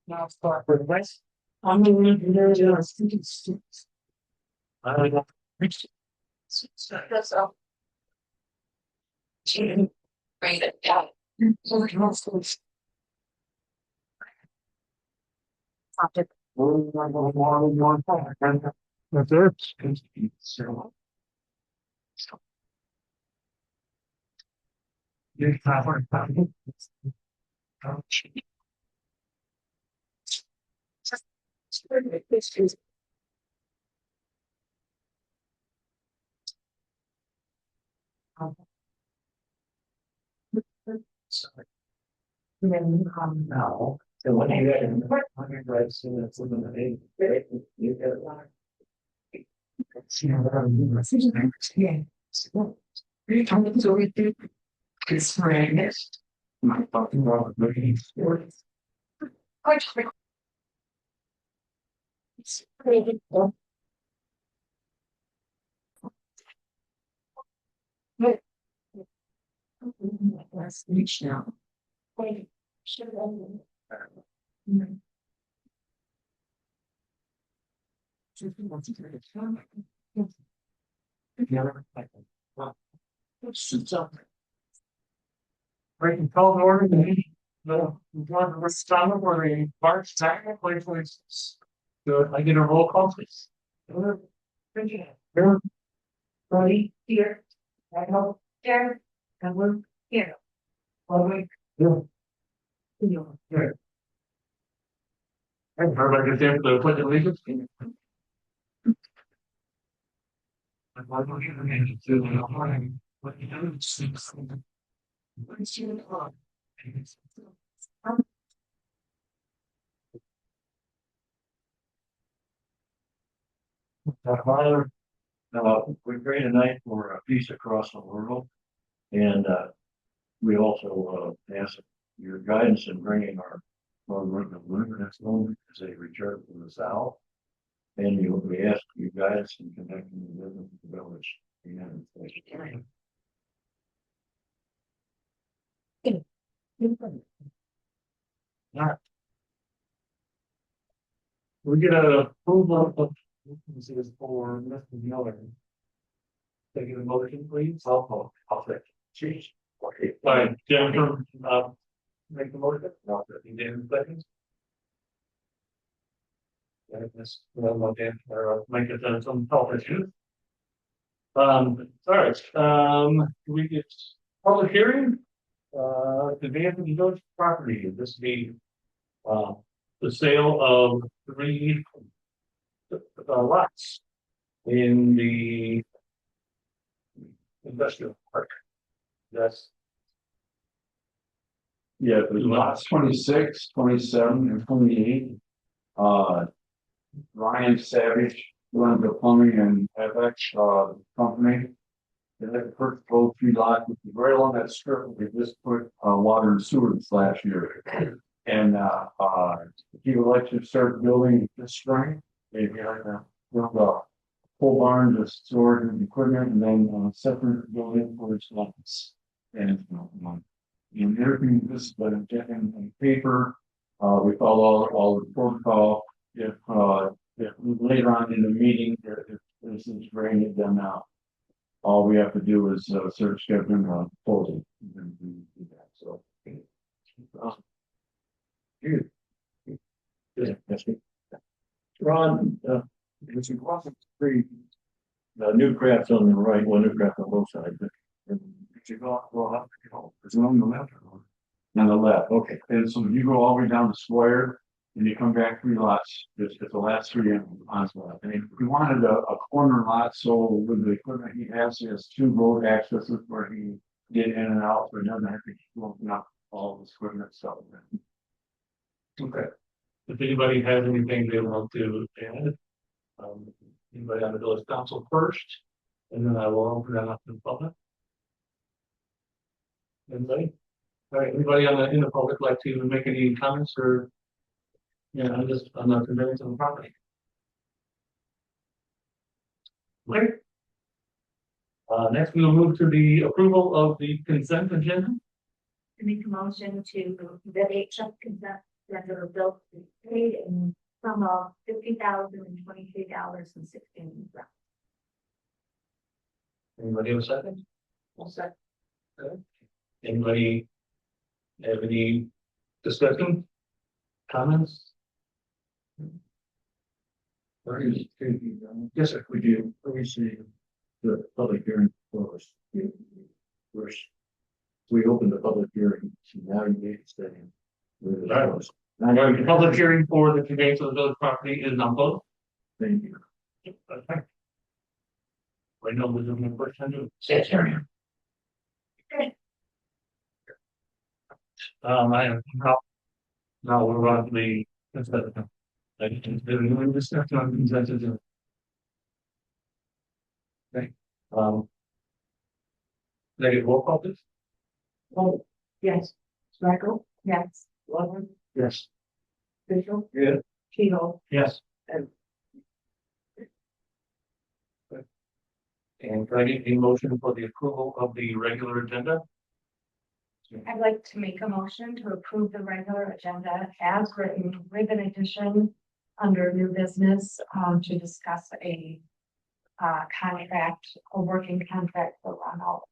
Now start with the rest. I'm going to do I think it's I don't know. That's up. Bring it down. That's it. So, you have one. Now, so when you get in the hundred rights in it's in the eight, you get a lot. See how yeah. Every time it's over, it's raining. My fucking wrong with quite it's pretty good. Last reach now. Wait, should Right, and call the order the meeting. No, one of Roscommon where a March 2nd, 2026. Good, I get a roll call, please. Here. Buddy, here. I know. Here. And we're here. Buddy, here. Here. And everybody get there for the pledge of allegiance. I'm going to do the morning. What you do is what's your clock? Father, we pray tonight for peace across the world, and we also ask your guidance in bringing our next moment as they return from the south, and we ask your guidance in connecting the business with the village. Amen. Yeah. We get a approval of this is for Mr. Miller. Taking a motion, please. I'll take. Cheers. Okay. Fine. Jennifer, make the motion. Not that you didn't second. This make it some health issues. All right. We get public hearing. Advance of the village property. This be the sale of 3 lots in the industrial park. That's yeah, the lots 26, 27, and 28. Ryan Savage runs the plumbing and FX company. They had the first full 3 lots, which is right along that strip. We just put water and sewers last year. And he would like to start building this spring. Maybe build a full barn to store his equipment, and then a separate building for his office. And everything this but in paper. We follow all the protocol. If later on in the meeting, if this is ready, then all we have to do is search Kevin proposal. And we do that. So. Good. That's me. Ron, it's a pretty new crafts on the right, one new craft on both sides. But you go up, it's on the left. On the left, okay. And so you go all the way down the square, and you come back 3 lots. Just the last 3 on the left. I mean, we wanted a corner lot, so with the equipment he has 2 road accesses where he get in and out, so he doesn't have to keep looking up all this equipment stuff. okay. If anybody has anything they want to add, anybody on the village council first, and then I will open that up to the public. Anybody? All right, anybody in the public like to make any comments or I'm not convinced on the property. Okay. Next we will move to the approval of the consent agenda. To make a motion to accept consent regular bill to be paid in sum of $50,023.16. Anybody have a second? Well, so Anybody have any discussion? Comments? Yes, sir, we do. We see the public hearing closed. First, we opened the public hearing, so now you need to stay in. Right. The public hearing for the conveyance of the village property is now closed. Thank you. Okay. Right now, we're doing the first time. Yes, sir. I am now we're on the. I didn't really discuss on consent agenda. Okay. Negative roll call, please. Oh, yes. Michael? Yes. Logan? Yes. Bishop? Yeah. Keel? Yes. And And can I get a motion for the approval of the regular agenda? I'd like to make a motion to approve the regular agenda as written with an addition under new business, to discuss a contract, a working contract for Ronald.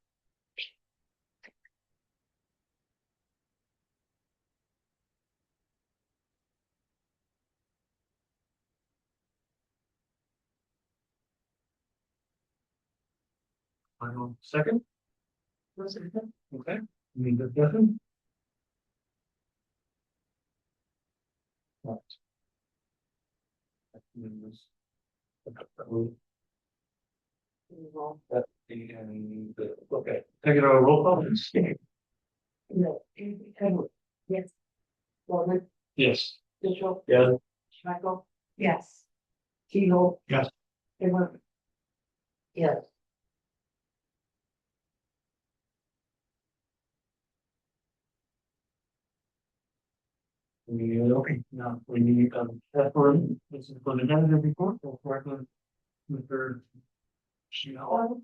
Final second. Okay. Any discussion? Right. Okay, take it on a roll call. Please. No. Yes. Logan? Yes. Bishop? Yeah. Michael? Yes. Keel? Yes. Edward? Yes. Okay, now we need, this is for the manager report, or for the, Mr. Chanel.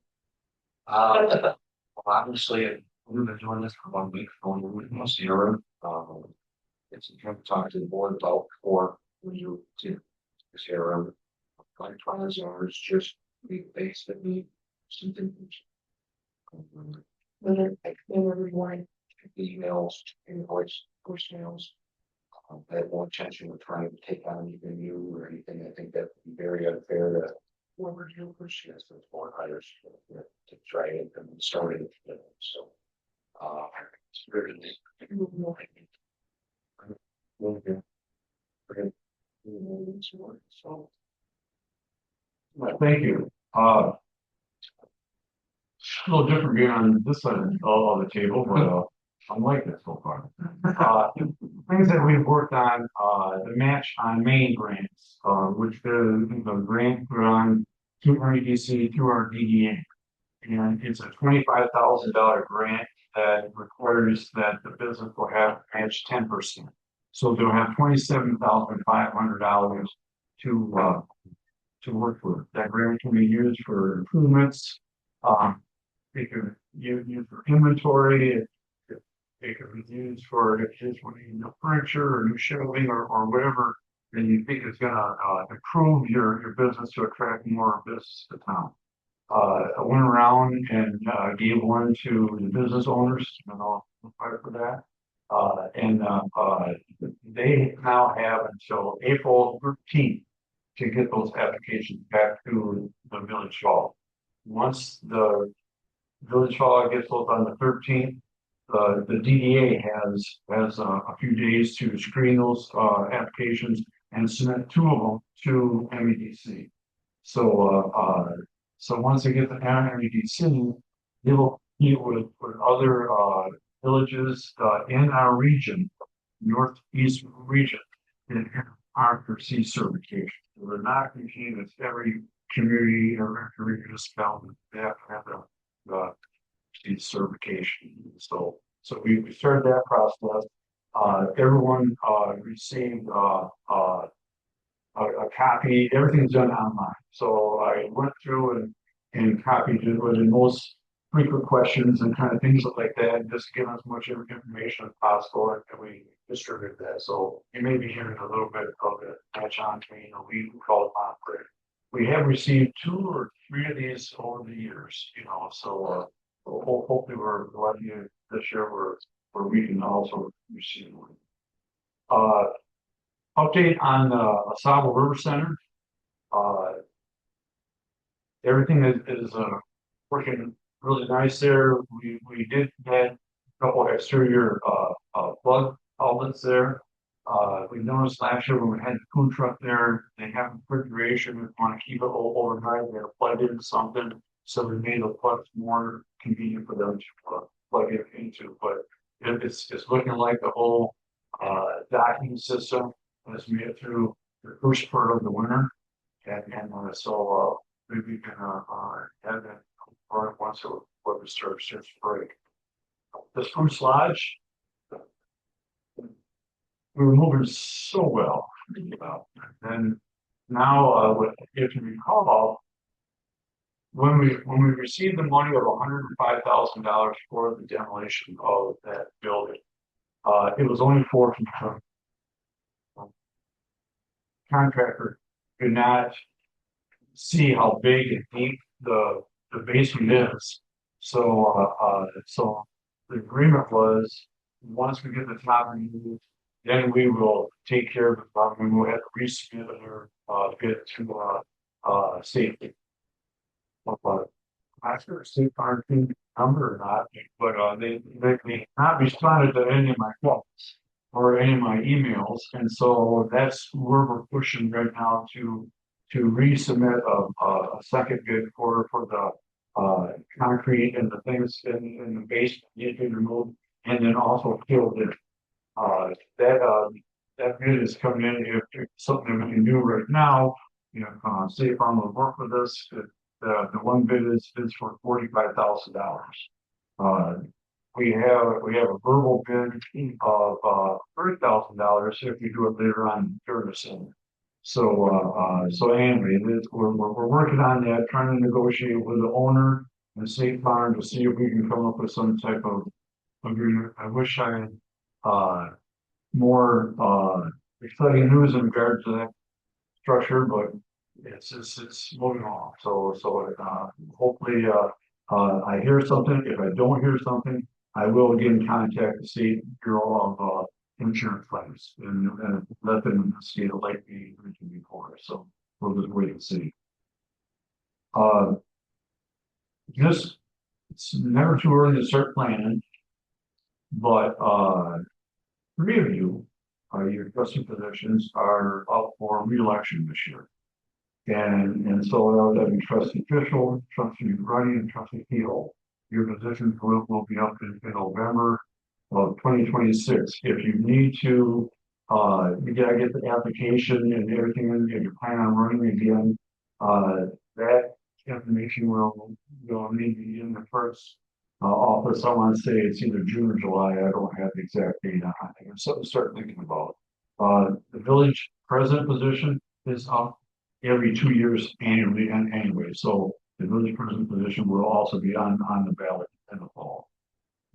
Obviously, we've been doing this for 1 week, going with most year. It's a time to talk to the board about before when you do this year. Like $20 just be basically something. Whether like everyone, emails, invoice, voicemails. I have no intention of trying to take on even you or anything. I think that would be very unfair to whoever you push as those board hires to try it and start it. So, it's really. So. Thank you. A little different being on this side of the table, but I like it so far. Things that we've worked on, the match on main grants, which the grant put on through REDC through our DDA. And it's a $25,000 grant that requires that the business will have match 10%. So they'll have $27,500 to work with. That grant can be used for improvements. It can use for inventory. It can be used for if you just want to, furniture or new shelving or whatever, and you think is going to improve your business to attract more business to town. I went around and gave one to the business owners, and I'll apply for that. They now have until April 13th to get those applications back to the village hall. Once the village hall gets those on the 13th, the DDA has a few days to screen those applications and submit 2 of them to MEDC. So once they get the MEDC, they will meet with other villages in our region, northeast region, and RC certification. So they're not contained as every community or every municipality. They have to have the certification. So we started that process. Everyone received a copy. Everything's done online. So I went through and copied it with the most frequent questions and kind of things like that, just give as much information as possible. And we distribute that, so you may be hearing a little bit of it catch on to me, we call it pond grid. We have received 2 or 3 of these over the years, so hopefully we're lucky this year we can also receive one. Update on the Asaba River Center. Uh, Everything is working really nice there. We did get a couple exterior plug outlets there. We noticed last year when we had the food truck there, they have refrigeration. We want to keep it overnight. They're plugged into something, so we made the plugs more convenient for them to plug it into. But it's looking like the whole docking system has made it through the first part of the winter, and so maybe we can have that once the weather starts to break. The Spruce Lodge, we were moving so well. And now, if you recall, when we received the money of $105,000 for the demolition of that building, it was only for contractor could not see how big and deep the basement is. So the agreement was, once we get the top removed, then we will take care of the problem. We will have to resubmit another bid to safety. I'm sure state farm number or not, but they not responded to any of my calls or any of my emails, and so that's where we're pushing right now to resubmit a second bid for the concrete and the things in the basement need to be removed, and then also filled in. That bid is coming in. If it's something we can do right now, State Farm will work with us. The one bid is for $45,000. We have a verbal bid of $30,000 if we do it later on during the summer. So anyway, we're working on that, trying to negotiate with the owner and State Farm to see if we can come up with some type of agreement. I wish I had more exciting news in regard to that structure, but it's moving on. So hopefully I hear something. If I don't hear something, I will again contact the State Bureau of Insurance Claims and let them see it like we mentioned before. So we'll just wait and see. Just it's never too early to start planning, but 3 of you, your trustee positions, are up for re-election this year. And so that'll be trustee Fischel, trustee Runny, and trustee Keel. Your positions will be up in November of 2026. If you need to, you gotta get the application and everything in, if you plan on running again, that information will need to be in the first office. I want to say it's either June or July. I don't have the exact date. I think it's something to start thinking about. The village president position is up every 2 years annually and anyway. So the village president position will also be on the ballot in the fall.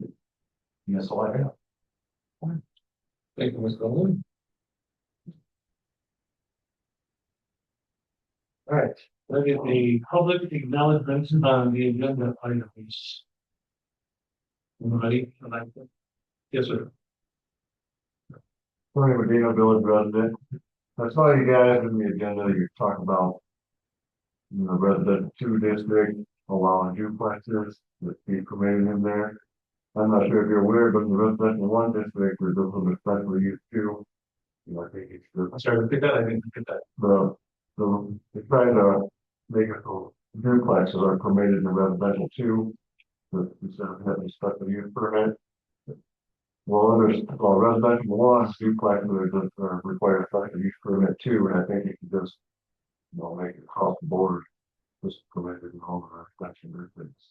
And that's all I have. Thank you, Mr. Goldman. All right, let get the public acknowledgements on the agenda items. Anybody? Yes, sir. Tony Medina, village resident. I saw you guys in the agenda. You talk about the resident 2 district allowing duplexes with be permitted in there. I'm not sure if you're aware, but in the residential 1 district, we're doing the special use 2. I think it's good. I'm sorry, repeat that. I didn't get that. They're trying to make it so duplexes are permitted in the residential 2, instead of having a special use permit. Well, residential 1 duplexes require a special use permit 2, and I think you can just make it across the board, just permitted in all the residential districts.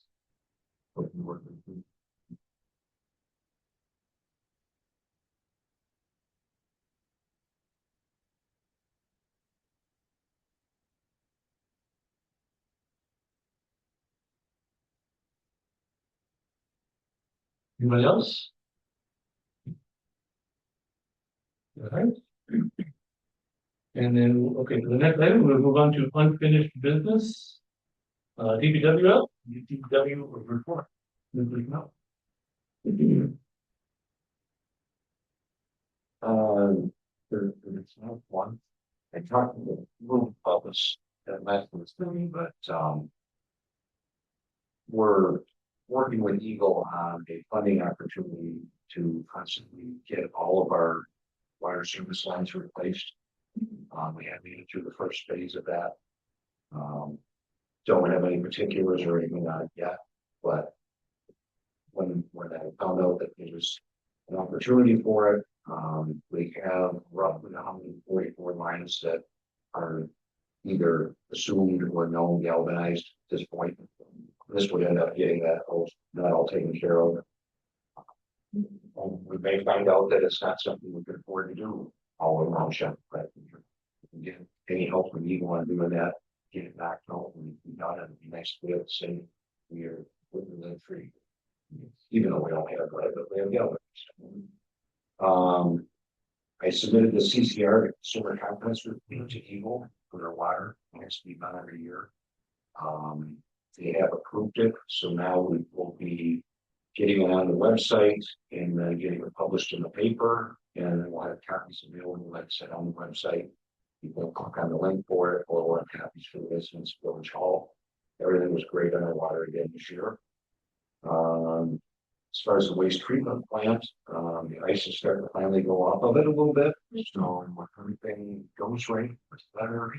Anybody else? All right. And then, okay, the next item, we'll move on to unfinished business. DPW, DPW report. No. There's no one. I talked to the room about this at last was thing, but we're working with Eagle on a funding opportunity to constantly get all of our water service lines replaced. We have made it through the first phase of that. Don't have any particulars or anything on it yet, but when I found out that there was an opportunity for it, we have roughly 144 lines that are either assumed or known galvanized at this point. This would end up getting that not all taken care of. We may find out that it's not something we can afford to do all in one shot, but if we get any help from you on doing that, get it knocked out and be done, it'd be nice to be able to say we're within free, even though we don't have it, but we have galvanized. I submitted the CCR consumer confidence report to Eagle for their water. It has to be done every year. They have approved it, so now we will be getting it on the website and getting it published in the paper, and then we'll have copies available, like I said, on the website. You can click on the link for it, or we'll have copies for the residents Village Hall. Everything was great on our water again this year. As far as the waste treatment plant, the ice is starting to finally go off of it a little bit. So if everything goes right, it's better.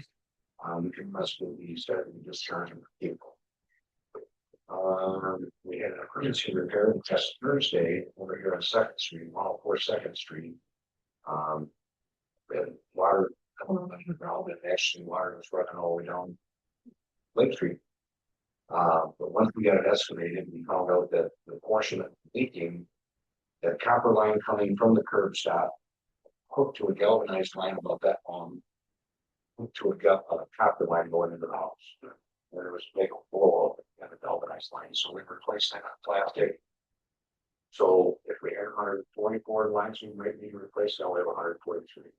We can possibly start discharging people. We had an emergency repair test Thursday over here on 2nd Street, 104 2nd Street. We had water coming up underground, and actually water was running all the way down Lake Street. But once we got it excavated, we found out that the portion of leaking, that copper line coming from the curb stop, hooked to a galvanized line about that long, hooked to a copper line going into the house. There was a big blow up and a galvanized line, so we replaced that on plastic. So if we had 124 lines, we might need to replace. Now we have 143.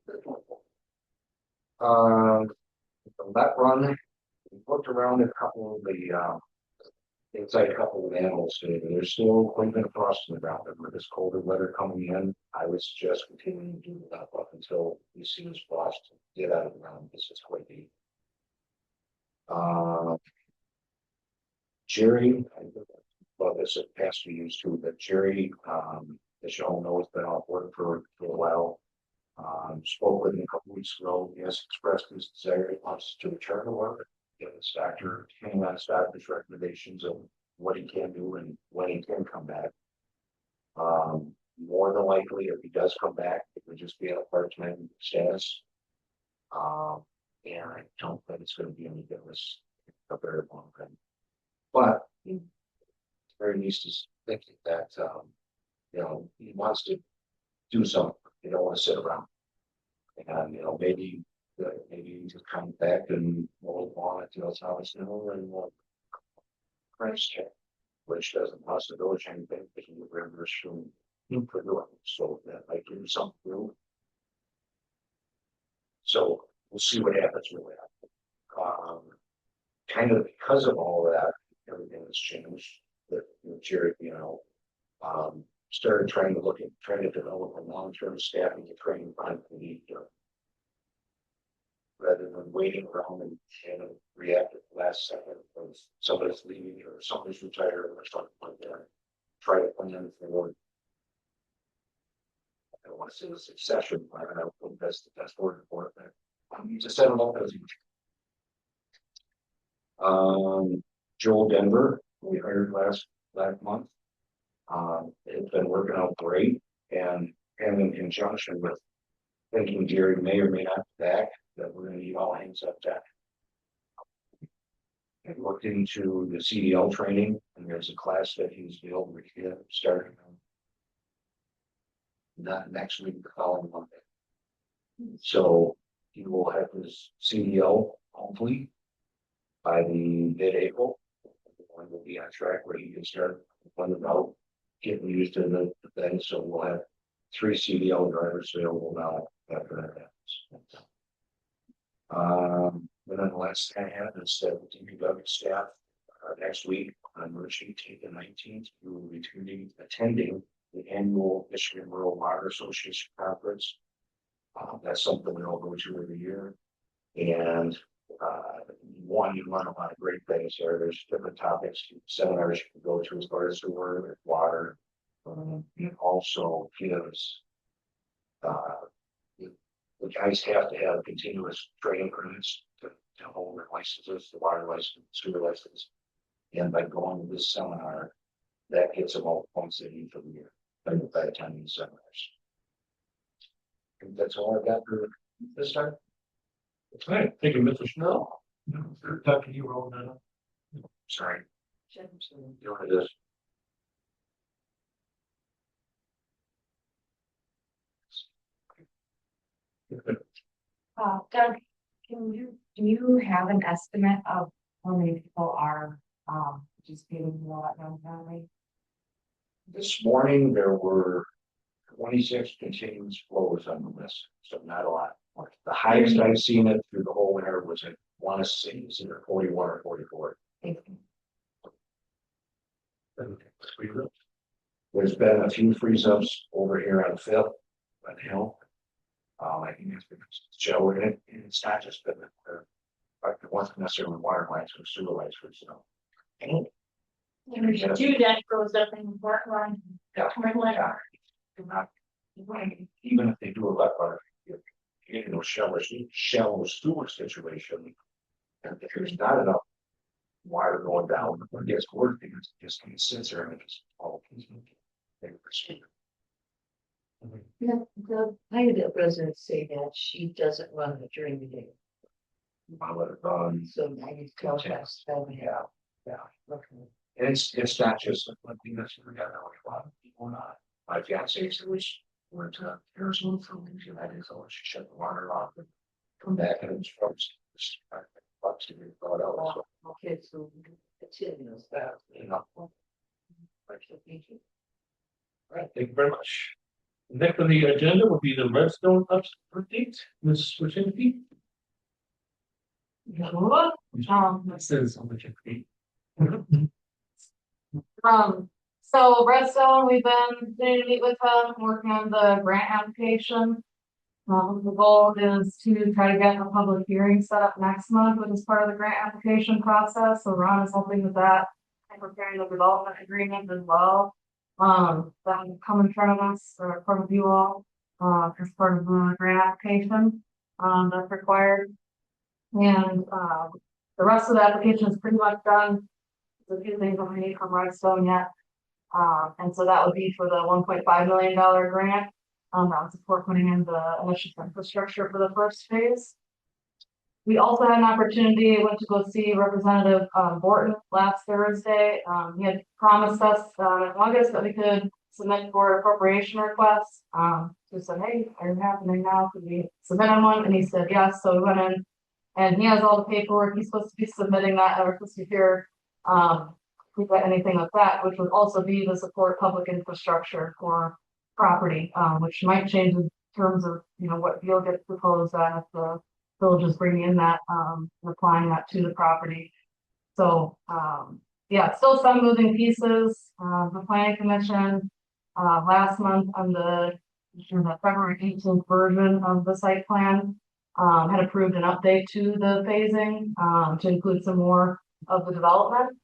From that run, we looked around a couple of the inside a couple of animals today, but there's still quite a bit of frost in the ground. And with this colder weather coming in, I would suggest continuing to do that up until you see this frost get out of the ground. This is quite deep. Jerry, well, this is past few years too, but Jerry, as you all know, has been off work for a while. Spoke with him a couple weeks ago. He has expressed his desire. He wants to return to work. Get his doctor, hang on his doctor's recommendations of what he can do and when he can come back. More than likely, if he does come back, it would just be on a part-time status. And I don't think it's going to be any difference a very long time. But it's very nice to think that he wants to do something. He don't want to sit around. And maybe he just comes back and we'll want it to us how it's and we'll price check, which doesn't cost the village anything because we reimburse from for doing it. So that might do something new. So we'll see what happens with that. Kind of because of all of that, everything has changed. That Jerry, started trying to develop a long-term staffing to train on the need rather than waiting around and react at the last second of somebody's leaving or somebody's retired or something like that. Try to plan for. I don't want to say the succession plan. I don't think that's the best word for it. But to set them up as Joel Denver, we hired last month. It's been working out great, and in conjunction with thinking Jerry may or may not be back, that we're going to need all hands up deck. I looked into the CDL training, and there's a class that he's able to get starting not next week, the following Monday. So he will have his CDL hopefully by the mid-April. One will be on track where he can start on the route, getting used to the thing. So we'll have 3 CDL drivers available now after that happens. And then the last thing I had is that the DPW staff, next week on March 18th and 19th, we will be attending the annual Michigan Rural Water Association Conference. That's something we all go to every year. And one, you learn a lot of great things there. There's different topics, seminars you can go to as far as sewer, water. It also gives the guys have to have continuous training credits to hold their licenses, the water license, sewer license. And by going to this seminar, that gets them all the points they need for the year by attending the seminars. And that's all I've got for this time. All right, thank you, Mr. Schnell. Doug, can you roll that up? Sorry. You know what it is? Doug, do you have an estimate of how many people are, participating in the Rutland Valley? This morning, there were 26 continuous flows on the list, so not a lot. The highest I've seen it through the whole winter was, I want to say, it's either 41 or 44. There's been a few freeze ups over here on Fifth, on the hill. I think it's because it's Joe in it, and it's not just been it wasn't necessarily water lines or sewer lines, so. There's two that goes up in the work line. Yeah. Not, even if they do a lot better, you know, shallow sewer situation, and if there's not enough water going down, it gets worse because it just sits there and it's all. Yeah, I had a resident say that she doesn't run it during the day, I let it run. so I need to tell her. Yeah. And it's not just one thing that's we got a lot of people not. My fiance which went to Arizona for a week, and I didn't know she shut the water off and come back and it's frozen. Okay, so continue that. You know. Thank you. All right, thank you very much. Next on the agenda will be the Redstone update, Ms. Swichinski. Um, That says on the check sheet. So Redstone, we've been continuing to meet with them, working on the grant application. The goal is to try to get a public hearing set up next month, which is part of the grant application process. So Ron is helping with that and preparing the development agreement as well. That will come in front of us or in front of you all, as part of the grant application, that's required. And, the rest of the application is pretty much done. There's a few things that we need from Redstone yet. And so that would be for the $1.5 million grant. That was for putting in the initial infrastructure for the first phase. We also had an opportunity, went to go see Representative Borton last Thursday. He had promised us in August that we could submit for appropriation requests. We said, hey, are you happening now? Could we submit on one? And he said yes. So we went in and he has all the paperwork. He's supposed to be submitting that. And we're supposed to hear if we got anything like that, which would also be to support public infrastructure for property, which might change in terms of, you know, what deal gets proposed if the village is bringing in that, applying that to the property. So, yeah, still some moving pieces. The planning commission, last month on the February 18th version of the site plan, had approved an update to the phasing, to include some more of the development.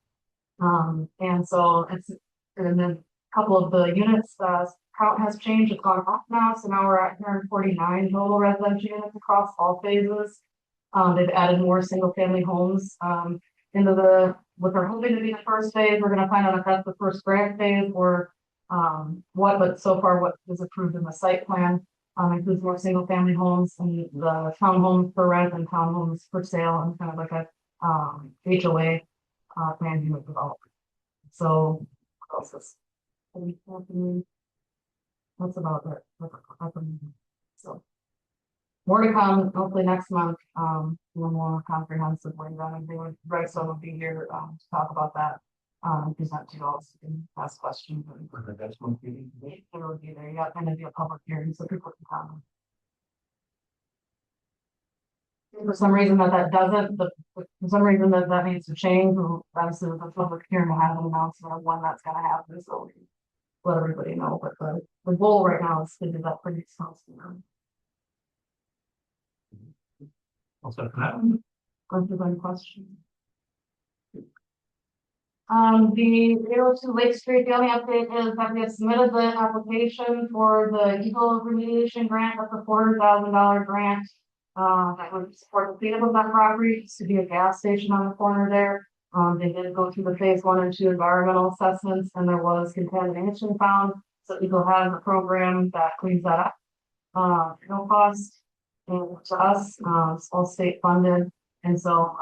And so it's, and then a couple of the units, count has changed. It's gone up now. So now we're at 149 total residential units across all phases. They've added more single family homes, into what they're hoping to be the first phase. We're going to find out if that's the first grant phase or, what, but so far what was approved in the site plan, includes more single family homes and the townhomes for rent and townhomes for sale and kind of like a, HOA, planned unit development. So what else is? That's about it. So more to come, hopefully next month, one more comprehensive way that everyone, Redstone will be here, to talk about that. present to you all, so you can ask questions. That's one thing. It will be there, yeah, and it'll be a public hearing, so people can come. For some reason for some reason that needs to change, obviously the public hearing will have an announcement of when that's gonna happen, so we let everybody know, but the goal right now is to do that pretty soon. Also, that. Go through my question. The 802 Lake Street, the only update is that we have submitted the application for the Eagle remediation grant, that's a $400,000 grant. That would support the cleanup of that property, used to be a gas station on the corner there. They did go through the phase 1 and 2 environmental assessments, and there was contamination found. So Eagle has a program that cleans that up. No cost to us, it's all state funded. And so,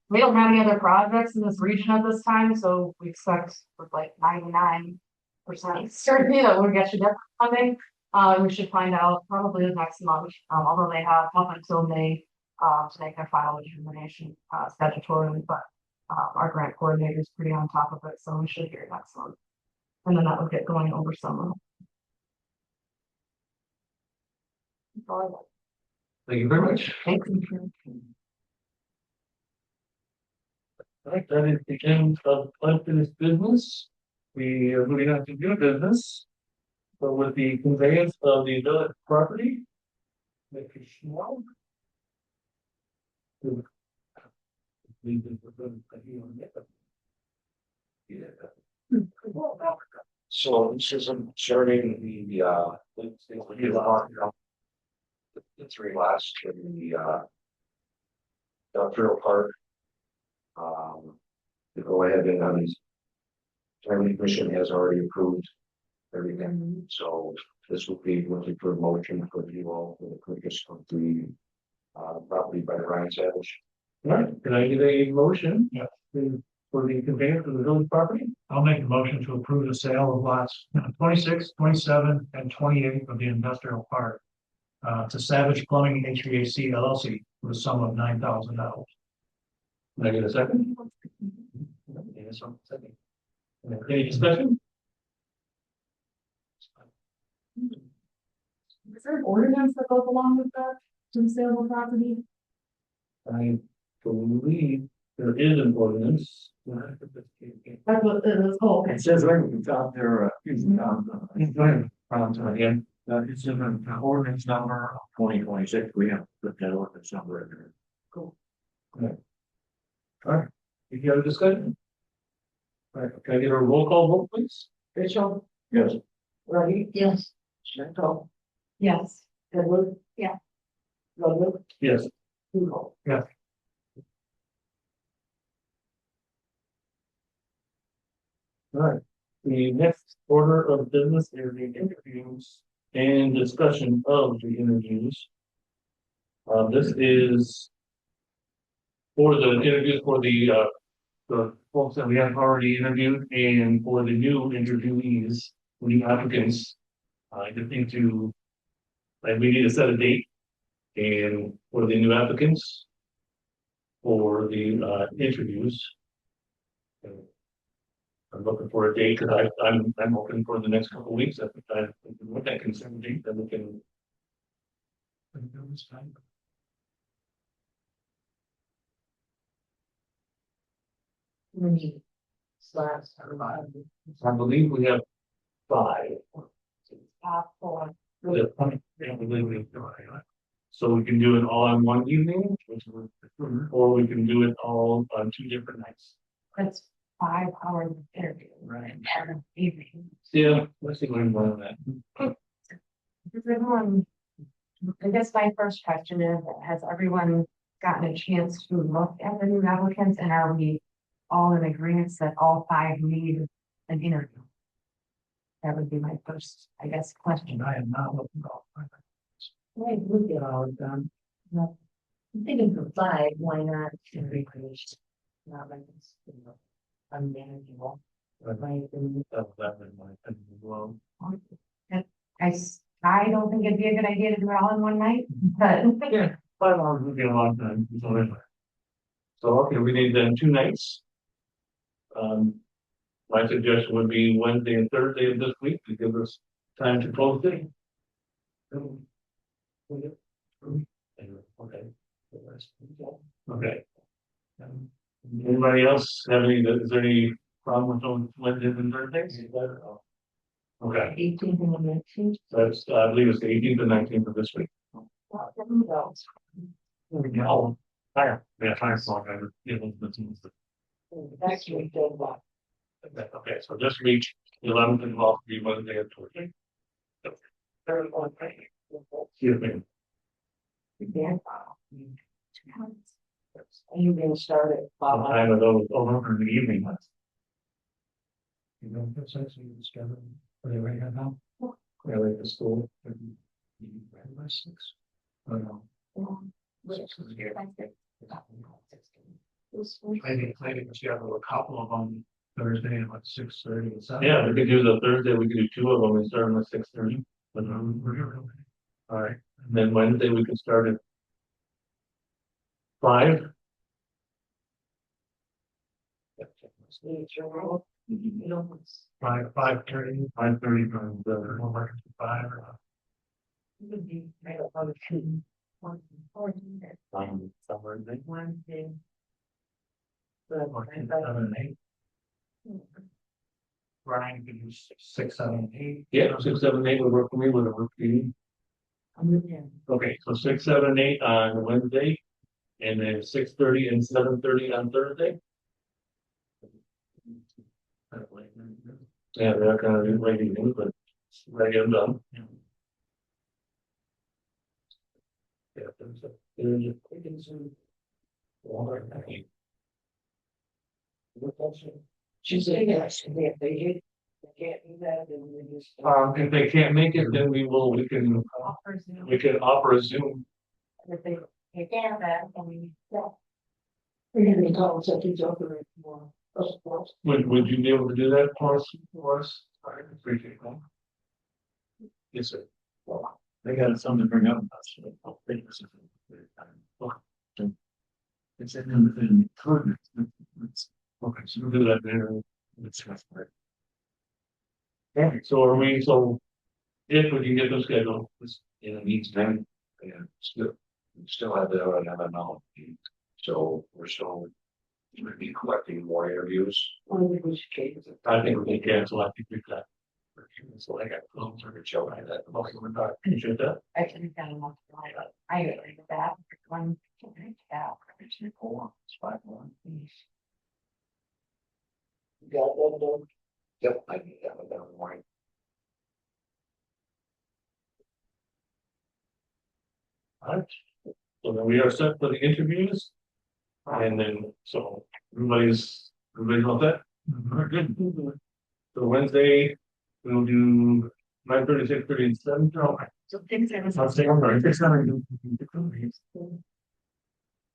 we don't have any other projects in this region at this time, so we expect with like 99% certainty that we'll get you that funding. We should find out probably the next month, although they have up until May to make their final determination statutorily, but our grant coordinator is pretty on top of it, so we should hear next month. And then that will get going over summer. Thank you very much. Thanks. All right, that is the end of unfinished business. We are moving on to new business. So with the conveyance of the village property. Mr. Schwab. So this is concerning the three lots in the industrial park. To go ahead and planning commission has already approved everything, so this would be looking for a motion for you all for the purchase of the property by Ryan Savage. All right, can I get a motion? Yeah. For the conveyance of the village property? I'll make a motion to approve the sale of lots 26, 27, and 28 of the industrial park to Savage Plumbing HVAC LLC for a sum of $9,000. Can I get a second? Yes, second. Any discussion? Is there an ordinance that goes along with that to the sale of property? I believe there is an ordinance. That's what it is. Oh, okay. It says right at the top there, Again, it's in the ordinance number 2026, we have to put that ordinance number in there. all right, if you have a discussion. All right, can I get a roll call vote, please? Rachel, Yes. Roddy, yes. Chantal, Yes. Edward. Yeah. Ludwig, Yes. Hugo. All right, the next order of business is the interviews and discussion of the interviews. This is for the interviews for the folks that we have already interviewed and for the new interviewees, new applicants. I just need to, like, we need to set a date and for the new applicants for the interviews. I'm looking for a date because I'm open for the next couple of weeks. I think what that concern date that we can. Slabs. I believe we have 5. For So we can do it all in one evening, or we can do it all on 2 different nights. that's 5 hours of interview, Right. Evening. Yeah, let's see what I'm going with that. Does everyone, I guess my first question is, has everyone gotten a chance to look at the new applicants, and are we all in agreement that all 5 need an interview? That would be my first, I guess, question. I am not looking at all. Right, we'll get all of them. No. I'm thinking for 5, why not? Not like it's, unmanageable. Right, and That in my opinion as well. I don't think it'd be a good idea to do it all in one night, but. Yeah, 5 hours would be a long time. So okay, we need then 2 nights. My suggestion would be Wednesday and Thursday of this week to give us time to close it. Okay. Okay. Anybody else have any, is there any problem with those Wednesdays and Thursdays? Okay, 18th and 19th. that's, I believe it's the 18th and 19th of this week. No. Fire. Yeah, fire song, I would give them the teams. Next week, then what? Okay, so this week, 11th and 12th, be Wednesday and Thursday. Third one, Excuse me. again. And you're gonna start at Sometime of those over in the evening. You know, that's actually discovered, are they ready now? Yeah, like the school. By 6. Oh, no. Maybe you have a couple of them Thursday at like 6:30 and 7. Yeah, we could do the Thursday, we could do two of them and start them at 6:30. But All right, and then Wednesday we could start at 5. Five, 5:30, 5:30 from the over to 5 or. Somewhere in there. Wednesday. 7 and 8. Brian can do 6, 7, and 8. Yeah, 6, 7, 8 would work for me, would it work for you? I'm with him. Okay, so 6, 7, 8 on Wednesday, and then 6:30 and 7:30 on Thursday. Yeah, they're kind of late evening, but ready and done. Yeah, there's a. She said, yes, if they did, they can't do that, then we just. If they can't make it, then we can offer a Zoom. If they can't, that, I mean, yeah. We're gonna be calling such a joker more. Would you be able to do that for us? I appreciate that. Yes, sir. They got something to bring up. It's in coordinates. Okay, so we'll do that there. Okay, so are we, so if we can get them scheduled, In the meantime, and still have the MML. So we're still gonna be collecting more interviews. I think we should keep it. I think we can cancel, I think we've got. So I got clones or show like that. Appreciate that. I can kind of, I agree with that, one, yeah. It's 4, it's 5, 1. You got that done? Yep, I need that one down morning. Alright, so then we are set for the interviews. And then, so everybody's on that? Very good. So Wednesday, we'll do 9:30, 6:30, and 7. So things are. I'll say, I'm sorry, 6:30.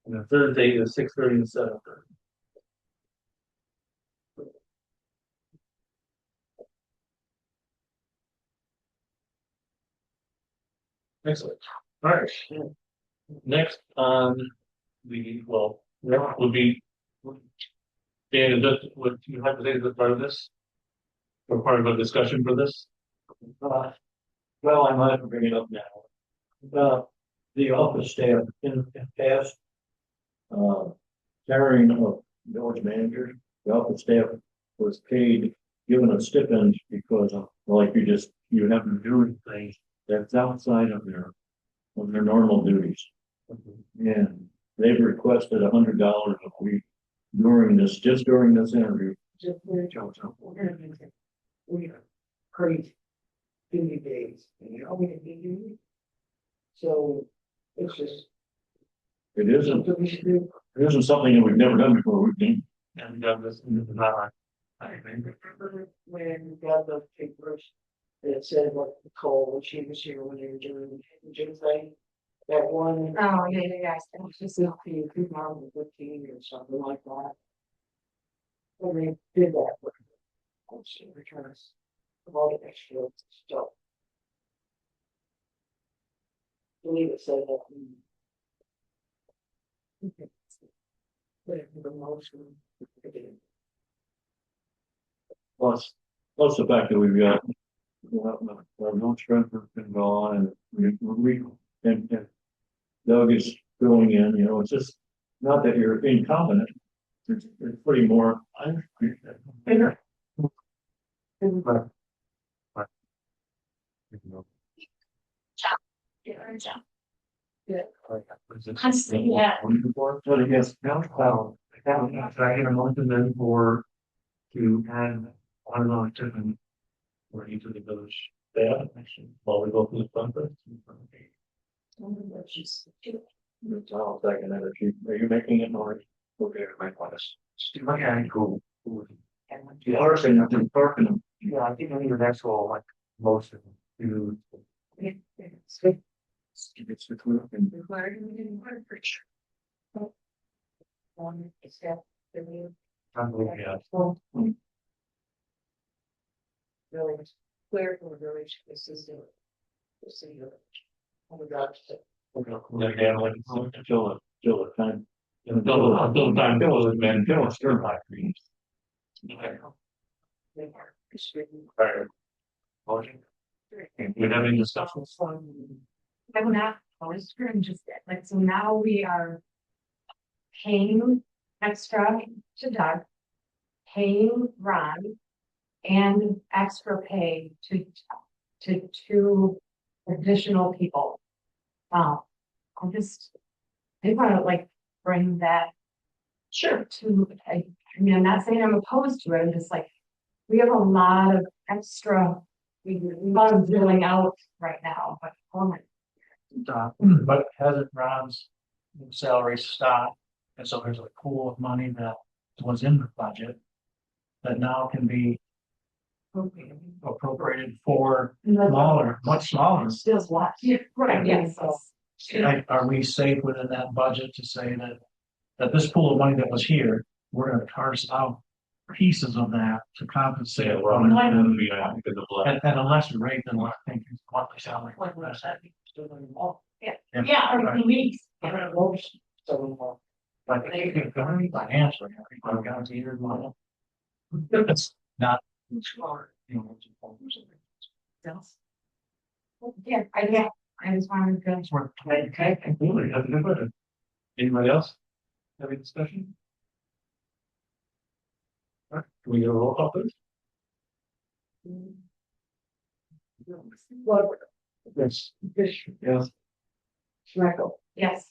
And then Thursday is 6:30 and 7:30. Excellent. All right. Next on the, well, that would be. Dan, is that what you have to say as part of this? Or part of a discussion for this? Well, I might have to bring it up now. The office staff in the past. Carrying of village manager, the office staff was paid, given a stipend because of, like you have to do things that's outside of their normal duties. And they've requested $100 a week just during this interview. Just we're gonna use it. We are crazy. Duty days, and you know, we didn't do. So it's just. It isn't, Something we should do. it isn't something that we've never done before, we've done. And we got this, and this is not. Remember when we got the papers that said what Nicole, when she was here when they were doing the gym thing? That one. Oh, yeah, It was just 2015 or something like that. When they did that. Let's see, returns. Of all the extra stuff. I believe it said that. Put it in the motion. plus the fact that we've got. No strength has been gone and and Doug is filling in, you know, it's just not that you're incompetent. It's pretty more. Honestly, yeah. But I guess, now, I get a motion then for to add one of those different. For each of the village staff, while we go through the process. I'll second that. Are you making it more? Okay, my class. Okay, cool. Parking, I've been parking. Yeah, I think I need an actual like motion to. It's the clerk and. Yeah. Village, clear from the village assistant. The city of. Oh my gosh. Yeah, like, until the time. Until the time goes, man, Until it's turned back. Alright. Motion. We have any discussions? I'm not, I was just like, so now we are paying extra to Doug, paying Ron, and extra pay to two additional people. I want to like bring that. Sure. I mean, I'm not saying I'm opposed to it, I'm just like, we have a lot of extra, funds going out right now, but, oh my. But hasn't Ron's salary stopped? And so there's a pool of money that was in the budget. That now can be appropriated for smaller, much smaller. Still what? Yeah, right, yes. Are we safe within that budget to say that, that this pool of money that was here, we're gonna parse out pieces of that to compensate? Yeah, for well, it because of the. at a lesser rate than what I think is monthly salary. Yeah, or weeks. But I think it's very financially, I think I've got to year model. It's not. You know, Yeah, I just wanted to. Okay, completely. Anybody else? Have any discussion? All right, can we get a roll call, please? Yes. Fish, Yes. Schmeckel, Yes.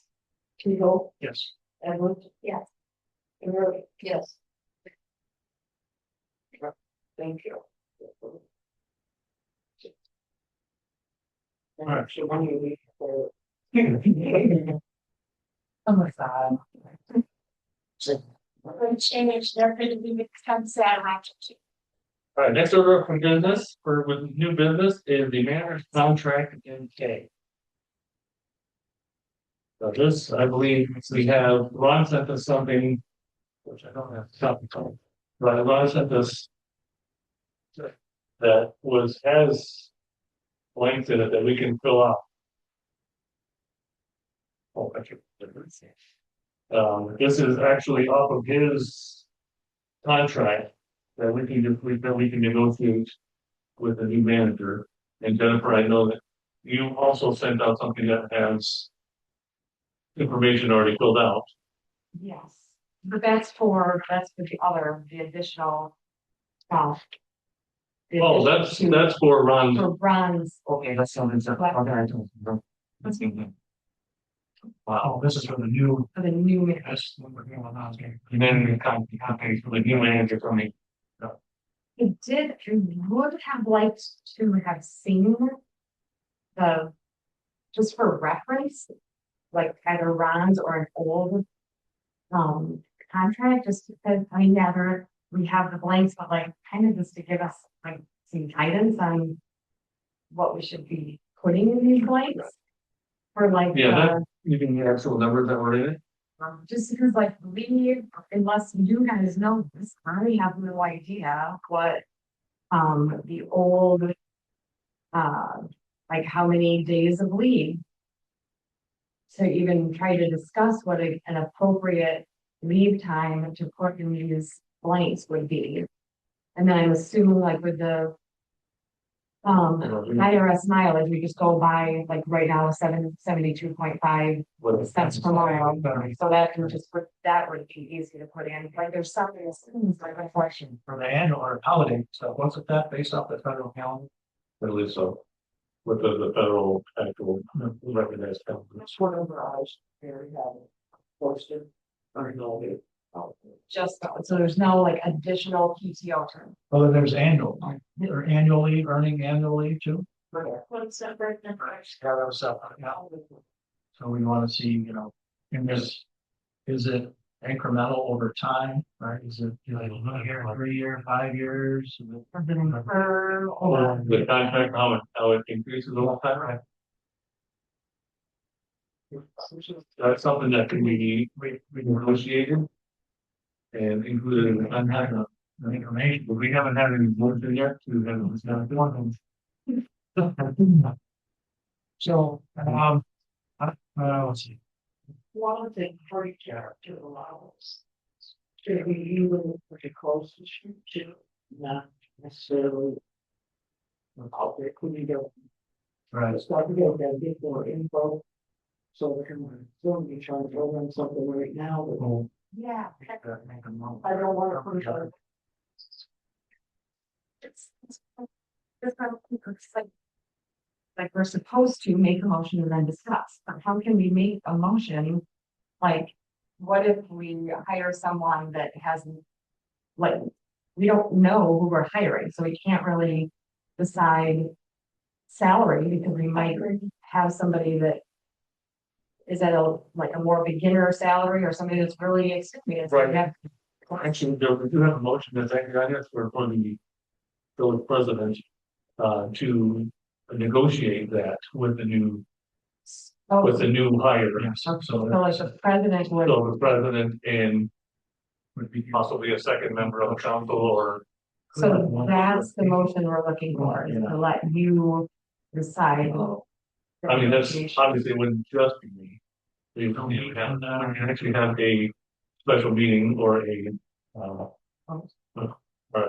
Tebow, Yes. Edwards, Yes. and Roby, yes. Thank you. All right. So when you leave for. Oh my God. We're going to change, they're going to be become sad around too. All right, next order for business, with new business is the manager's contract in K. So this, I believe, we have, Ron sent us something, which I don't have to copy from, but Ron sent us that has blanks in it that we can fill out. Oh, actually, this is actually off of his contract that we can negotiate with the new manager. And Jennifer, I know that you also sent out something that has information already filled out. Yes, but that's for the additional. Uh, Oh, that's for Ron. For Ron's. Okay, that's something that. Wow, this is for the new. For the new. That's what we're going on. And then the copy for the new manager for me. I would have liked to have seen just for reference, like either Ron's or an old contract, just because we have the blanks, but like kind of just to give us like some guidance on what we should be putting in these blanks. For like, You can get actual numbers that were in it. just because like unless you guys know this, I have no idea what the old like how many days of leave to even try to discuss what an appropriate leave time to put in these blanks would be. And then I'm assuming like with the IRS mileage, we just go by like right now, 72.5 cents per mile. So that can just put, that would be easy to put in, like there's some, like a question. For the annual or holiday stuff, wasn't that based off the federal calendar? I believe so. With the federal actual recognized companies. That's whatever I was very posted. Or no, Just, so there's no like additional PTO term. Well, then there's annual, or annually, earning annually too. What's that breakdown? Yeah, that was separate, yeah. So we want to see, you know, in this, is it incremental over time, right? Is it, you know, 1 year, 3 year, 5 years? Is it- Or The contract, how it increases over time, right? That's something that can be negotiated. And included in the contract. The information, but we haven't had any motion yet to have this done. So, let's see. one of the free character allowance. To be you pretty close to shoot to, not necessarily. Out there, could you go? Right. Start to get that bit more info. So we can, still be trying to program something right now, but Well, yeah, make a note. I don't want to put it on. it's like we're supposed to make a motion and then discuss, but how can we make a motion? Like, what if we hire someone that hasn't, like, we don't know who we're hiring, so we can't really decide salary because we might have somebody that is at a, like a more beginner salary or somebody that's really experienced. Right. We have- Actually, we do have a motion that's actually on it for the village president to negotiate that with the new Oh, hire. Yes, so like the president would, So the president and would be possibly a second member of the council or. so that's the motion we're looking for, is to let you decide. I mean, that's obviously wouldn't just be me. We would have, we actually have a special meeting or a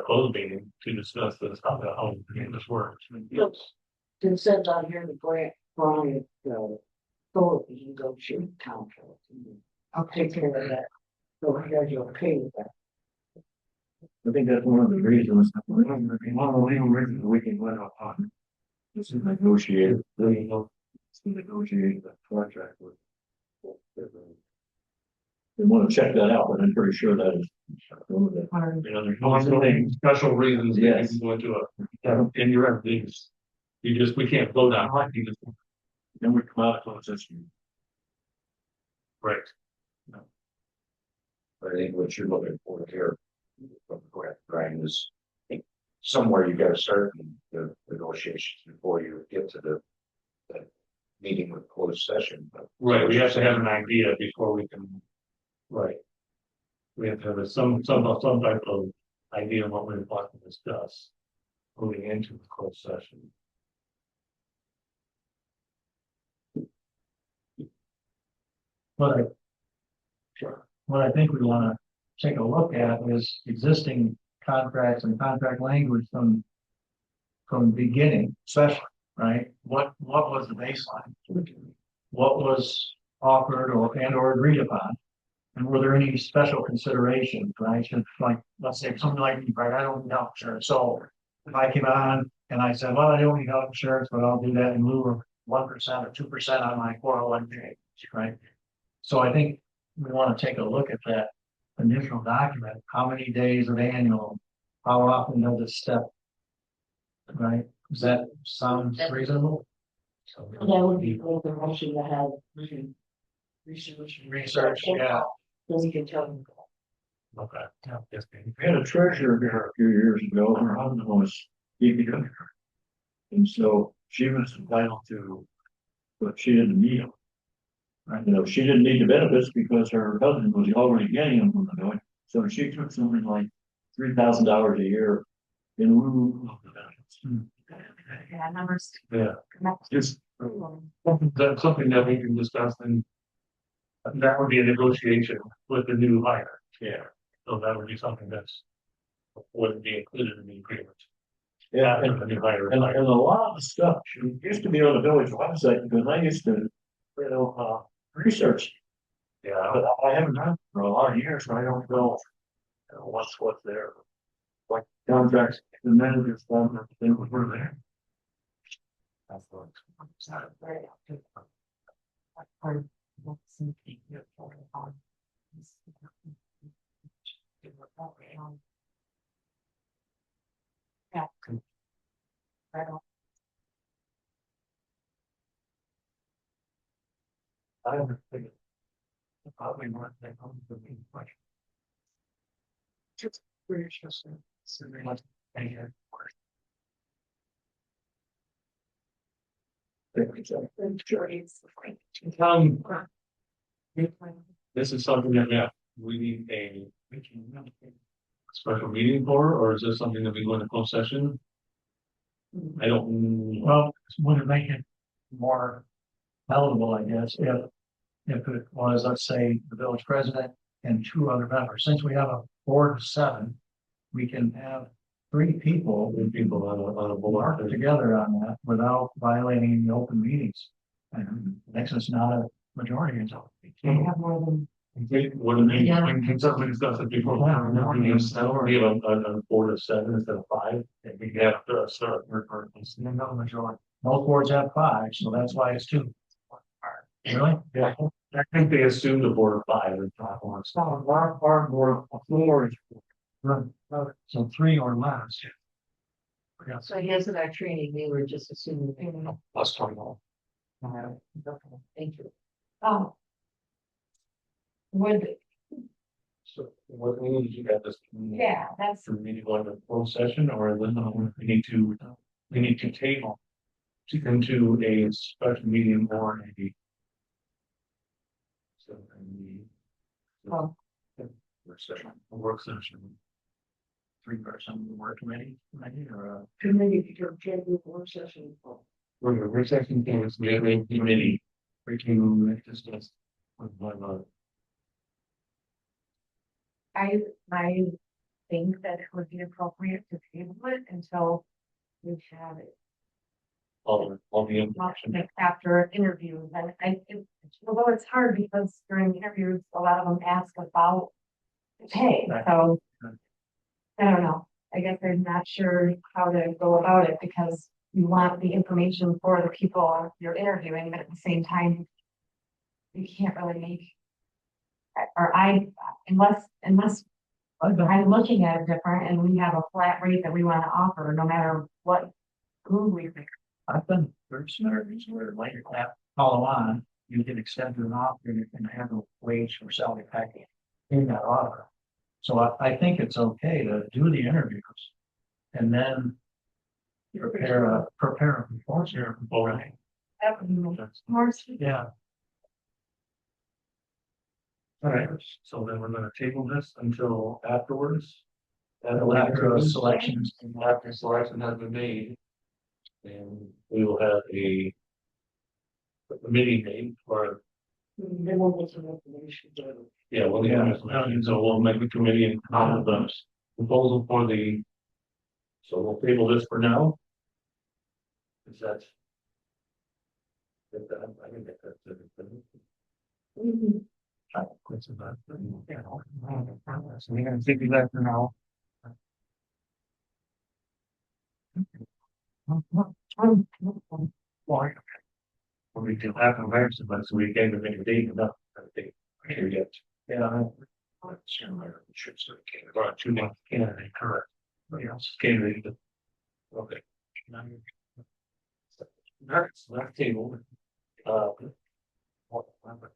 closed meeting to discuss this, how this works. It says on here, the grant, Brian, so you can go shoot contract. I'll take care of that. So you guys are okay with that? I think that's one of the reasons. We don't reason we can let on. This is negotiated, negotiate the contract with. We want to check that out, but I'm pretty sure that is. You know, there's no special reasons that you can go into in your things. We can't vote on it. You just. Then we come out of closed session. Right. But I think what you're looking for here, from the grant, Brian, is I think somewhere you gotta start in the negotiations before you get to the meeting with closed session. But Right, we have to have an idea before we can. Right. We have to have some type of idea of what we want to discuss. Moving into the closed session. What I think we want to take a look at is existing contracts and contract language from the beginning, especially, right? What was the baseline? What was offered or agreed upon? And were there any special considerations, right? Should, like, let's say something like, right, I don't need health insurance. So if I came on and I said, well, I don't need health insurance, but I'll do that in lieu of 1% or 2% on my 401k, right? So I think we want to take a look at that initial document. How many days of annual? How often does it step? Right? Does that sound reasonable? That would be a the motion to have Research, yeah. then you can tell them. Okay. Yeah, yes, We had a treasurer here a few years ago, her husband was DPW. And so she was entitled to, but she didn't need them. Right, you know, she didn't need the benefits because her husband was already getting them from the joint. So she took something like $3,000 a year in lieu of the benefits. Yeah, numbers. Yeah. Just something that we can discuss and that would be a negotiation with the new hire. Yeah. So that would be something that's Wouldn't be included in the agreement. Yeah, And the new hire. and a lot of the stuff used to be on the village website, because I used to, research. Yeah, But I haven't done it for a lot of years, so I don't know, what's there. Like contracts, the managers, they were there. that's what. Yeah. I don't. I don't think. Probably not that home for me, but. Just pretty interesting. So they must. This is something that we need a special meeting for, or is this something that we go into closed session? I don't. Well, would it make it more palatable, I guess, if it was, let's say, the village president and two other members, since we have a board of 7, we can have 3 people On a board. work together on that without violating the open meetings. And makes us not a majority until. I have more than. What do you mean? Yeah. When something discussed it before, we have a board of 7 instead of 5, and we have to start. No majority. Most boards have 5, so that's why it's 2. Really? Yeah, I think they assumed a board of 5 and 5 on. Our board of floor is. Right. So 3 or less. Yeah. So I guess in our training, we were just assuming. Plus 20. Thank you. Oh. Would, So what we need to do that this. yeah, that's, Do we need to go into closed session, or then we need to table. To into a special meeting or a. So, Oh. a work session. 3-person work committee, maybe, or Committee to check the work session. We're the recession things, we have a committee, we can discuss. I think that it would be appropriate to table it until we have it. All the information. After interviews, and although it's hard because during interviews, a lot of them ask about the pay, so. I don't know, I guess I'm not sure how to go about it, because you want the information for the people you're interviewing, but at the same time. You can't really make. Or unless I'm looking at it different and we have a flat rate that we wanna offer, no matter what. Who we pick. I've been through scenarios where later that follow on, you get extended an offer and you can have a wage or salary package in that offer. So I think it's okay to do the interviews and then prepare a performance here beforehand. That would be more. Yeah. All right, so then we're gonna table this until afterwards. After a selection. After selection has been made. And we will have a meeting date for. Then we'll get some information. Yeah, well, so we'll make a committee and come up with the proposal for the. So we'll table this for now. Is that? I can get that. That's about, so we're gonna figure that for now. Why? When we do have conversion, but so we can't make a date enough. I think here yet. Yeah. Should sort of came about 2 months candidate, correct? Yes, candidate. Okay. Next, left table.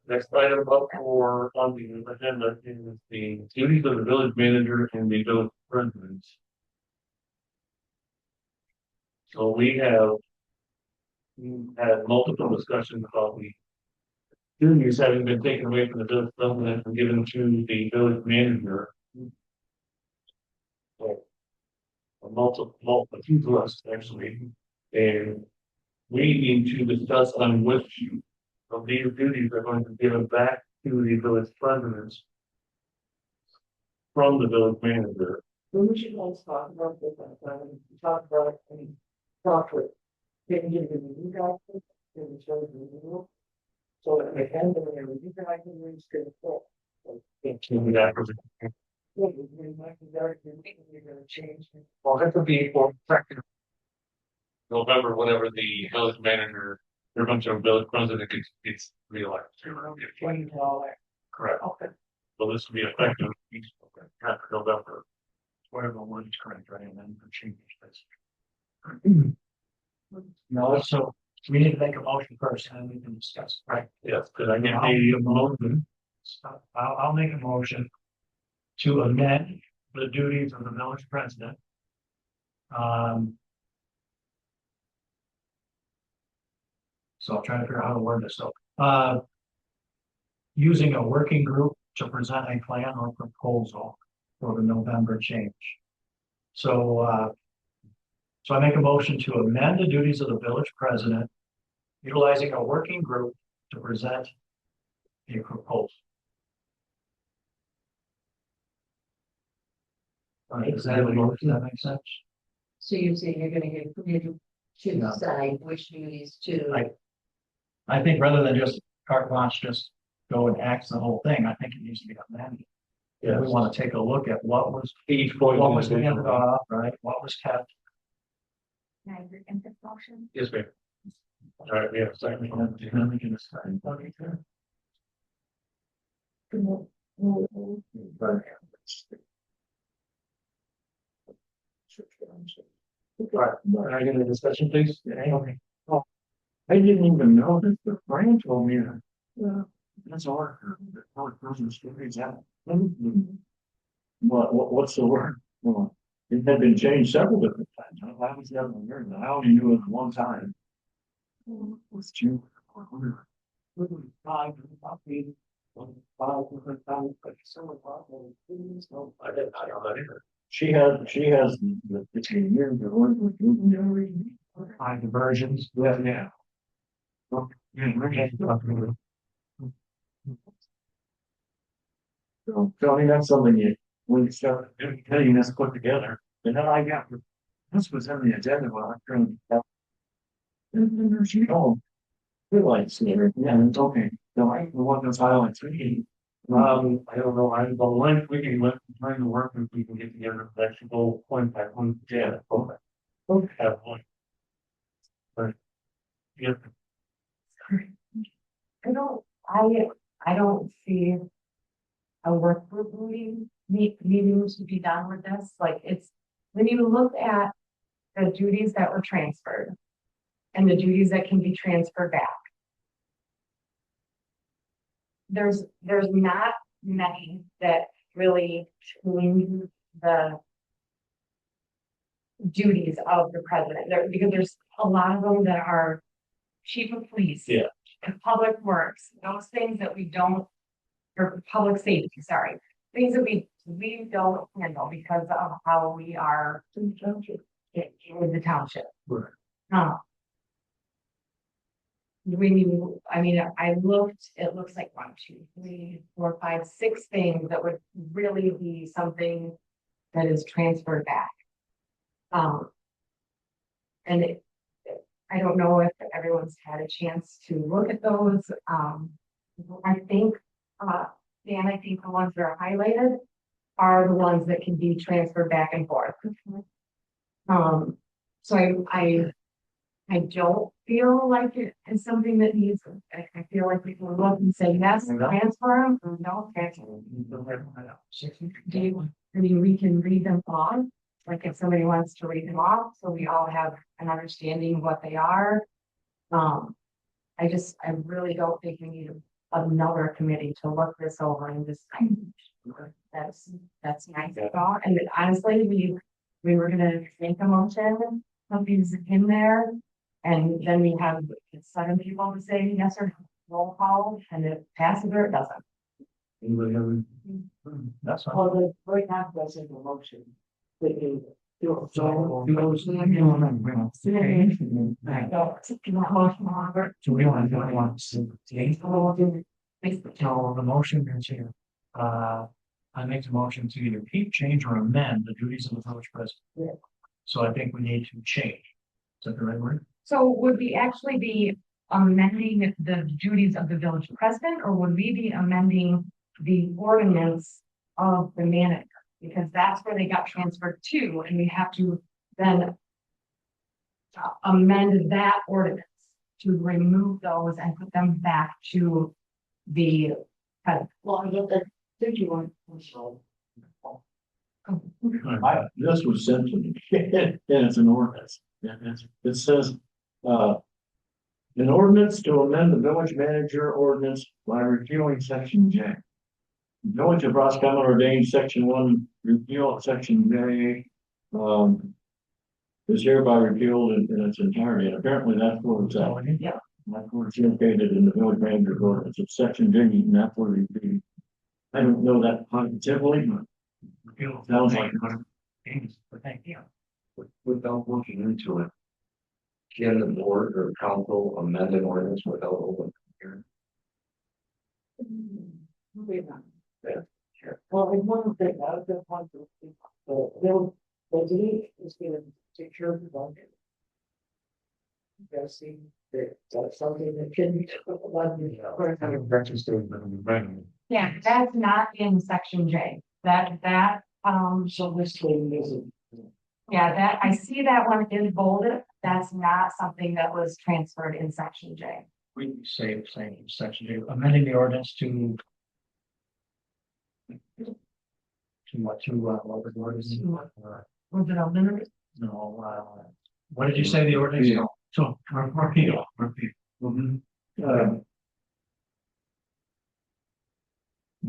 Next item up for on the agenda is the duties of the village manager and the village president. So we have had multiple discussions about the duties having been taken away from the village president and given to the village manager. So, a multiple to us actually, and we need to discuss on which of these duties are going to be given back to the village presidents from the village manager. When we should always talk about this, talk about, talk with. They can give you the guys, and show you the rule. So at the end of the year, you guys can reach to the full. You're gonna change. Well, that could be for effective November, whenever the village manager, their bunch of village president gets reelected. Correct. Okay. So this will be effective after November. Whatever the word is correct, right, and then the change this. No, so we need to make a motion first, and then we can discuss, right? Yes, could I get a motion? I'll make a motion to amend the duties of the village president. So I'll try to figure out how to word this, so, using a working group to present a plan or proposal for the November change. So, so I make a motion to amend the duties of the village president, utilizing a working group to present a proposal. Does that make sense? So you're saying you're gonna get committee to Yeah. decide which duties to. Right. I think rather than just carte blanche, just go and axe the whole thing, I think it needs to be amended. Yeah, we want to take a look at what was, Each point. what was handed off, right, what was kept. Can I second this motion? Yes, ma'am. All right, we have a second. Then we can decide. All right, can I get a discussion, please? Okay. Oh, I didn't even know this, but Brian told me that. Yeah. That's our person stories out. What's the word? Well, it had been changed several different times. I was never heard. I only knew it one time. Was two. Five, I didn't know that either. she has the 15 years of work with you. Find the versions. Yeah. So I mean, that's something you, when you start getting this put together, and then I got, this was in the agenda when I turned. And then there's, highlights here, yeah, it's okay, so I, the one that's highlights, I don't know, I'm the length we can let, trying to work if we can get together, that should go point by point, yeah, okay. Okay. Have one. But. Yeah. I don't see a work group needing to be done with this, like it's, when you look at the duties that were transferred and the duties that can be transferred back. There's not many that really change the duties of the president there, because there's a lot of them that are chief of police. Yeah. And public works, those things that we don't, or public safety, sorry, things that we don't handle because of how we are in the township. Right. When you, I mean, it looks like 1, 2, 3, 4, 5, 6 things that would really be something that is transferred back. And I don't know if everyone's had a chance to look at those. I think, Dan, I think the ones that are highlighted are the ones that can be transferred back and forth. So I don't feel like it is something that needs, I feel like we can look and say, yes, transfer them, or no, transfer them. Do you, I mean, we can read them off, like if somebody wants to read them off, so we all have an understanding of what they are. I really don't think we need another committee to look this over and just, that's nice thought. And honestly, we were gonna make a motion, something's in there. And then we have 7 people to say yes or roll call, and it passes or it doesn't. Anybody have? That's fine. Well, the right now, that's in the motion. That you do it. So, So we want so we want to, so the motion is here. I make the motion to either keep, change, or amend the duties of the village president. Yeah. So I think we need to change. Is that the right word? So would we actually be amending the duties of the village president, or would we be amending the ordinance of the manager? Because that's where they got transferred to, and we have to then amend that ordinance to remove those and put them back to the president. Well, I get that, did you want? This was sent to me, and it's an ordinance. It says, an ordinance to amend the village manager ordinance by repealing section J. Village of Roscommon ordained section 1, repeal section J, is hereby repealed in its entirety, and apparently that's where it's at. Yeah. That's where it's located in the village manager ordinance, it's section J, and that's where it be. I don't know that positively, but Repeal. sounds like. Thank you. Without looking into it. Can the board or council amend an ordinance without open hearing? Wait a minute. Yeah, sure. Well, I want to think, I was gonna want to, the deed is gonna take care of the budget. You guys see, that's something that can be. Yeah, that's not in section J. That, So this thing isn't. yeah, that, I see that one is bolded. That's not something that was transferred in section J. We say, section J, amending the ordinance to what, what was the ordinance? Was it amended? No, what did you say the ordinance? Repeal. So, repeal.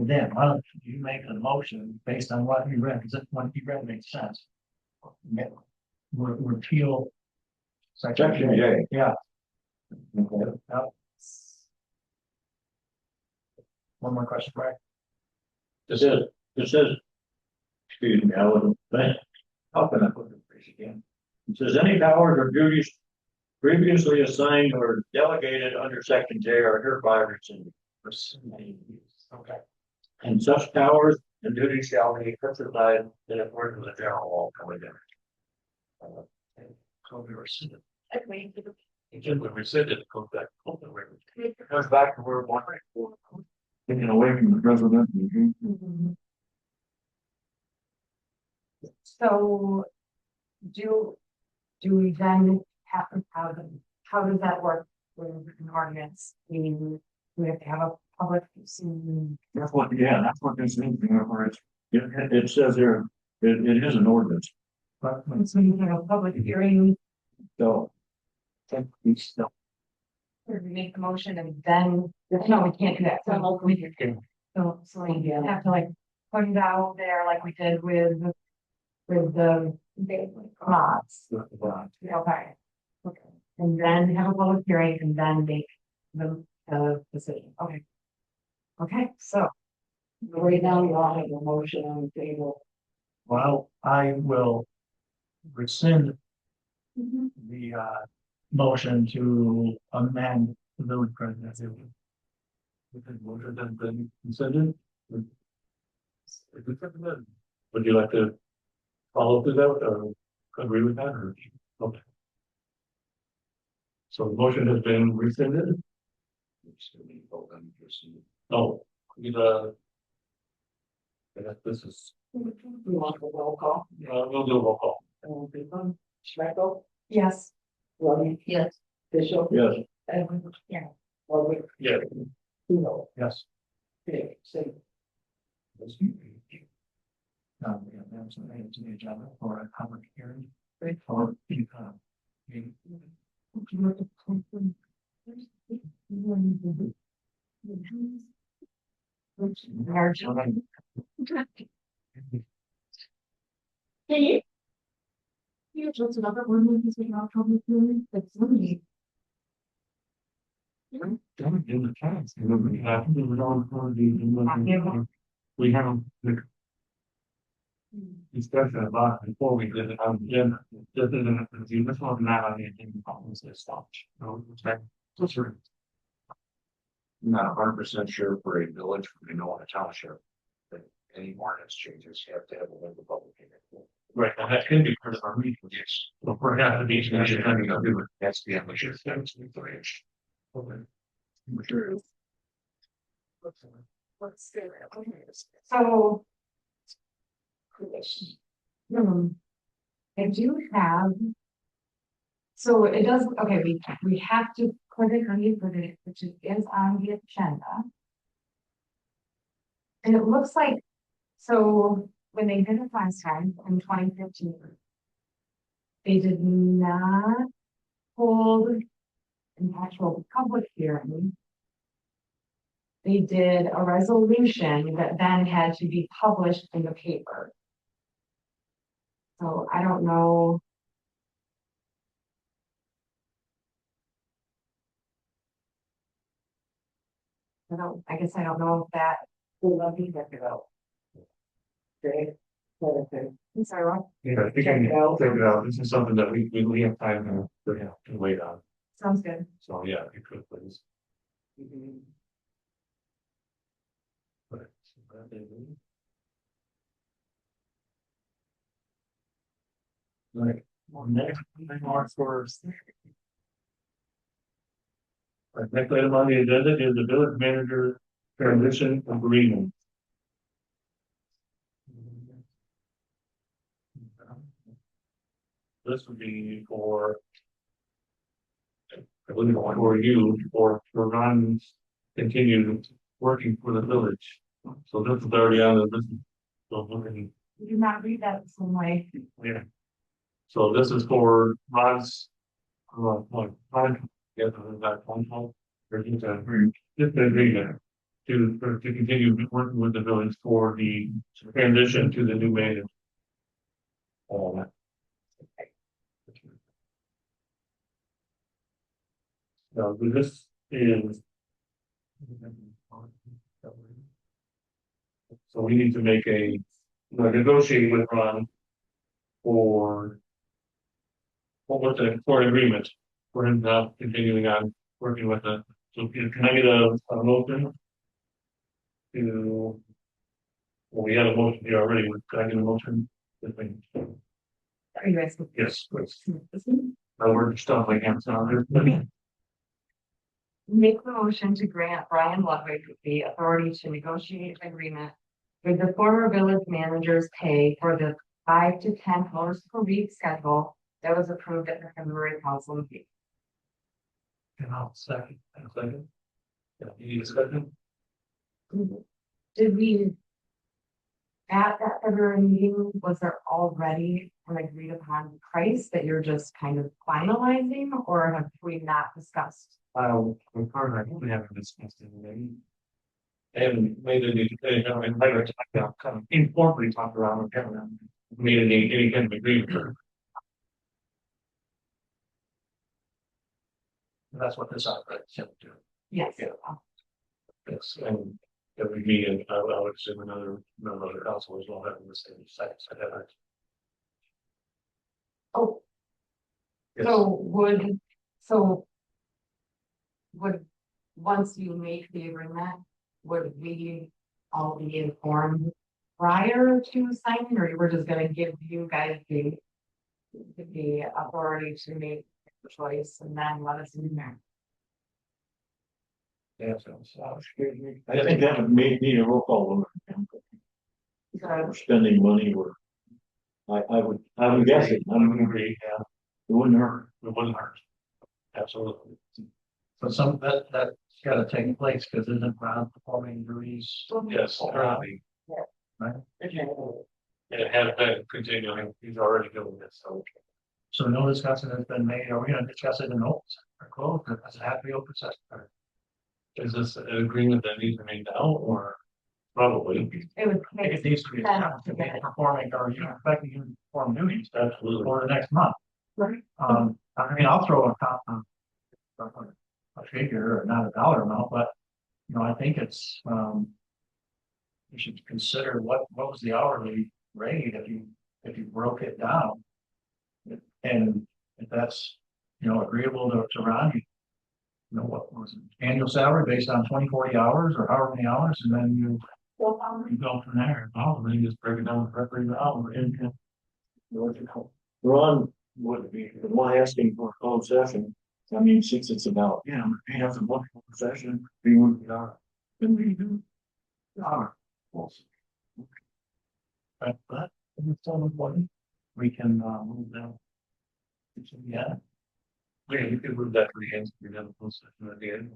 Then, why don't you make a motion based on what you read, because what you read makes sense. Repeal. Section J. Yeah. Okay. One more question, Brad. It says, excuse me, I wasn't, how can I put this again? It says any powers or duties previously assigned or delegated under section J are hereby rescinded. Okay. And such powers and duties shall be exercised in accordance with the general law coming in. So we rescinded. Again, when we said it, goes back. It goes back to where one. Taking away from the president. So do we then have, how does that work with an ordinance? We have to have a public. That's what this means, where it says there, it is an ordinance, But So you have a public hearing, so. or we make the motion and then, no, we can't do that. So we have to like put it out there like we did with the mods. Okay. Okay. And then have a public hearing and then make the decision. Okay. Okay, so. Right now, you all have a motion on the table. well, I will rescind the motion to amend the village president. Motion has been consented. Would you like to follow through that or agree with that or? Okay. So the motion has been rescinded. Oh, this is, You want the roll call? we'll do a roll call. Schmeckel, Yes. Rodney. Yes. Bishop. Yes. Edwin. Yeah. Ludwig. Yeah. Kuno. Yes. Okay, say. No, we have to add to the agenda for a public hearing. For meeting. Hey. You chose another one when you say October feeling, that's only. Don't do the task. We have to do it on for the. We have the. Discussion about before we did it on the agenda. This isn't, this was not on the agenda, problems that stopped. No, it's like, that's right. I'm not 100% sure for a village, we know on a township. That any ordinance changes, you have to have a member public hearing. Right, and that can be part of our meeting, yes. Well, perhaps the meeting, That's is kind having of to do it. that's the ambition, that's the range. Let's do it. Okay. So. I do have. So it does, okay, we have to put it on the, which is on the agenda. And it looks like, so when they did it last time in 2015. They did not hold an actual public hearing. They did a resolution that then had to be published in the paper. So I don't know. I guess I don't know if that. Let me check it out. Okay. Okay. I'm sorry, what? Yeah, I think I can check it out. This is something that we have time to wait on. Sounds good. So, yeah, if you could please. Right, so that is- Right, well, next, March first. Our next item on the agenda is the village manager transition agreement. This would be for. I believe for you, for Ron's continued working for the village. So this is already on the list. So looking, We do not read that the same way. yeah. So this is for Ron's. Ron, yeah, that phone call. Or just an agreement to continue working with the village for the transition to the new manager. So this is. So we need to make negotiate with Ron. For. For an agreement, for him now continuing on working with it. So can I get a motion? To. Well, we had a motion here already, can I get a motion? Are you asking? Yes, please. Now we're just on like hands on there. Make the motion to grant Brian Ludwig the authority to negotiate an agreement with the former village manager's pay for the 5 to 10 hours per week schedule that was approved at the February council meeting. And I'll second. Yeah, you need a second? Did we? At that February meeting, was there already an agreed upon price that you're just kind of finalizing, or have we not discussed? With Carter, I think we haven't discussed it maybe. I haven't made any, kind of informally talked around with him. Made any kind of agreement. That's what this operates to do. Yes. Yeah. Yes, and every meeting, I would assume another member of the council as well having the same sites. Oh, Yes. so would, once you make the agreement, would we all be informed prior to signing, or we're just gonna give you guys the authority to make the choice and then let us in there? Yeah, I think that would need a roll call. We're spending money, I would guess it, I don't agree, yeah, it wouldn't hurt. it wouldn't hurt. Absolutely. But that's gotta take place, because isn't Ron performing duties? Yes, currently. Right. It has been continuing, he's already doing this, so. So no discussion has been made, are we gonna discuss it in open or closed, or does it have to be open session? Or Is this an agreement that needs to be made now, or probably? It would make it needs to be established to be performing, or you expecting you to perform duties Absolutely. for the next month. Right. I mean, I'll throw a figure, or not a dollar amount, but, I think it's, you should consider what was the hourly rate if you broke it down. And if that's, agreeable to Ron, what was it, annual salary based on 20, 40 hours, or however many hours, and then you You go from there, oh, then you just break it down correctly, and We're on, what, am I asking for a closed session? I mean, since it's about, we have a multiple session, we would, then we do. Well, but it's all important. We can, move down. Yeah. Yeah, you could move that to the end, you have a closed session at the end.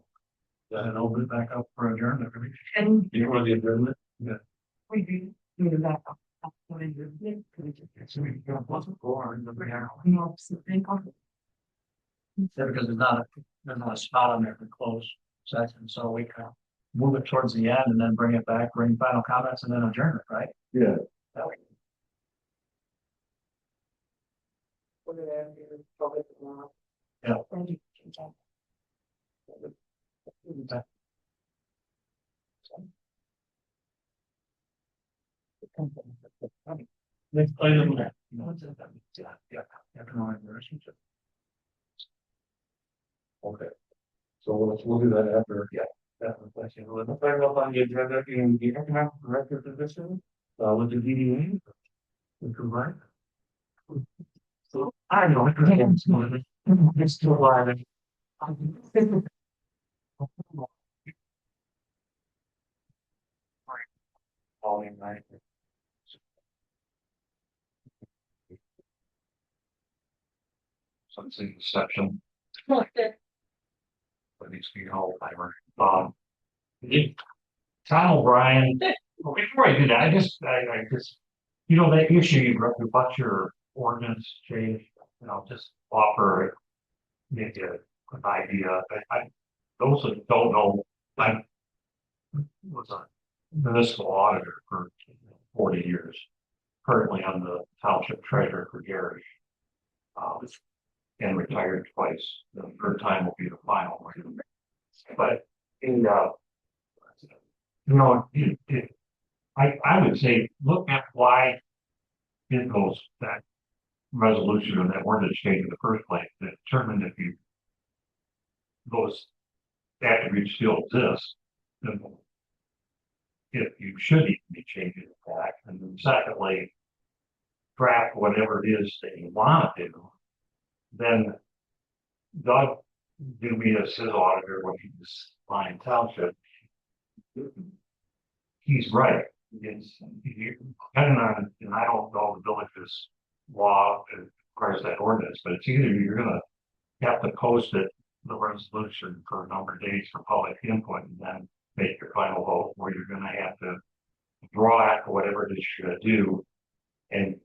Then open it back up for adjournment. And You want the adjournment? Yeah. we do that. So we can close the floor and then we have. No, something. Yeah, because there's not a spot on there for close section, so we can move it towards the end and then bring it back, bring final comments and then adjourn it, right? yeah, That way. Put it in here, public tomorrow. Next item. Yeah. Economic relationship. Okay. So we'll do that after, after the question. We'll find out on the agenda in the economic director position, with the DDA. We can write. So I know it's still alive. Falling right. Something exception. But needs to be an old timer. Tom O'Brien, well, before I do that, I just, that issue you brought about your ordinance change, just offer maybe an idea. Those that don't know, I was a municipal auditor for 40 years. Currently, I'm the township treasurer for Gary. And retired twice. The third time will be the final one. But I would say look at why it goes that resolution or that ordinance change in the first place that determined if those attributes still exist, then if you should even be changing that. And then secondly, draft whatever it is that you want to do. Then Doug do me as his auditor when he was buying township. He's right. Depending on, and I don't know the village's law as far as that ordinance, but it's either you're gonna have to post it, the resolution for a number of days for public input and then make your final vote, or you're gonna have to draw out whatever it is you're gonna do and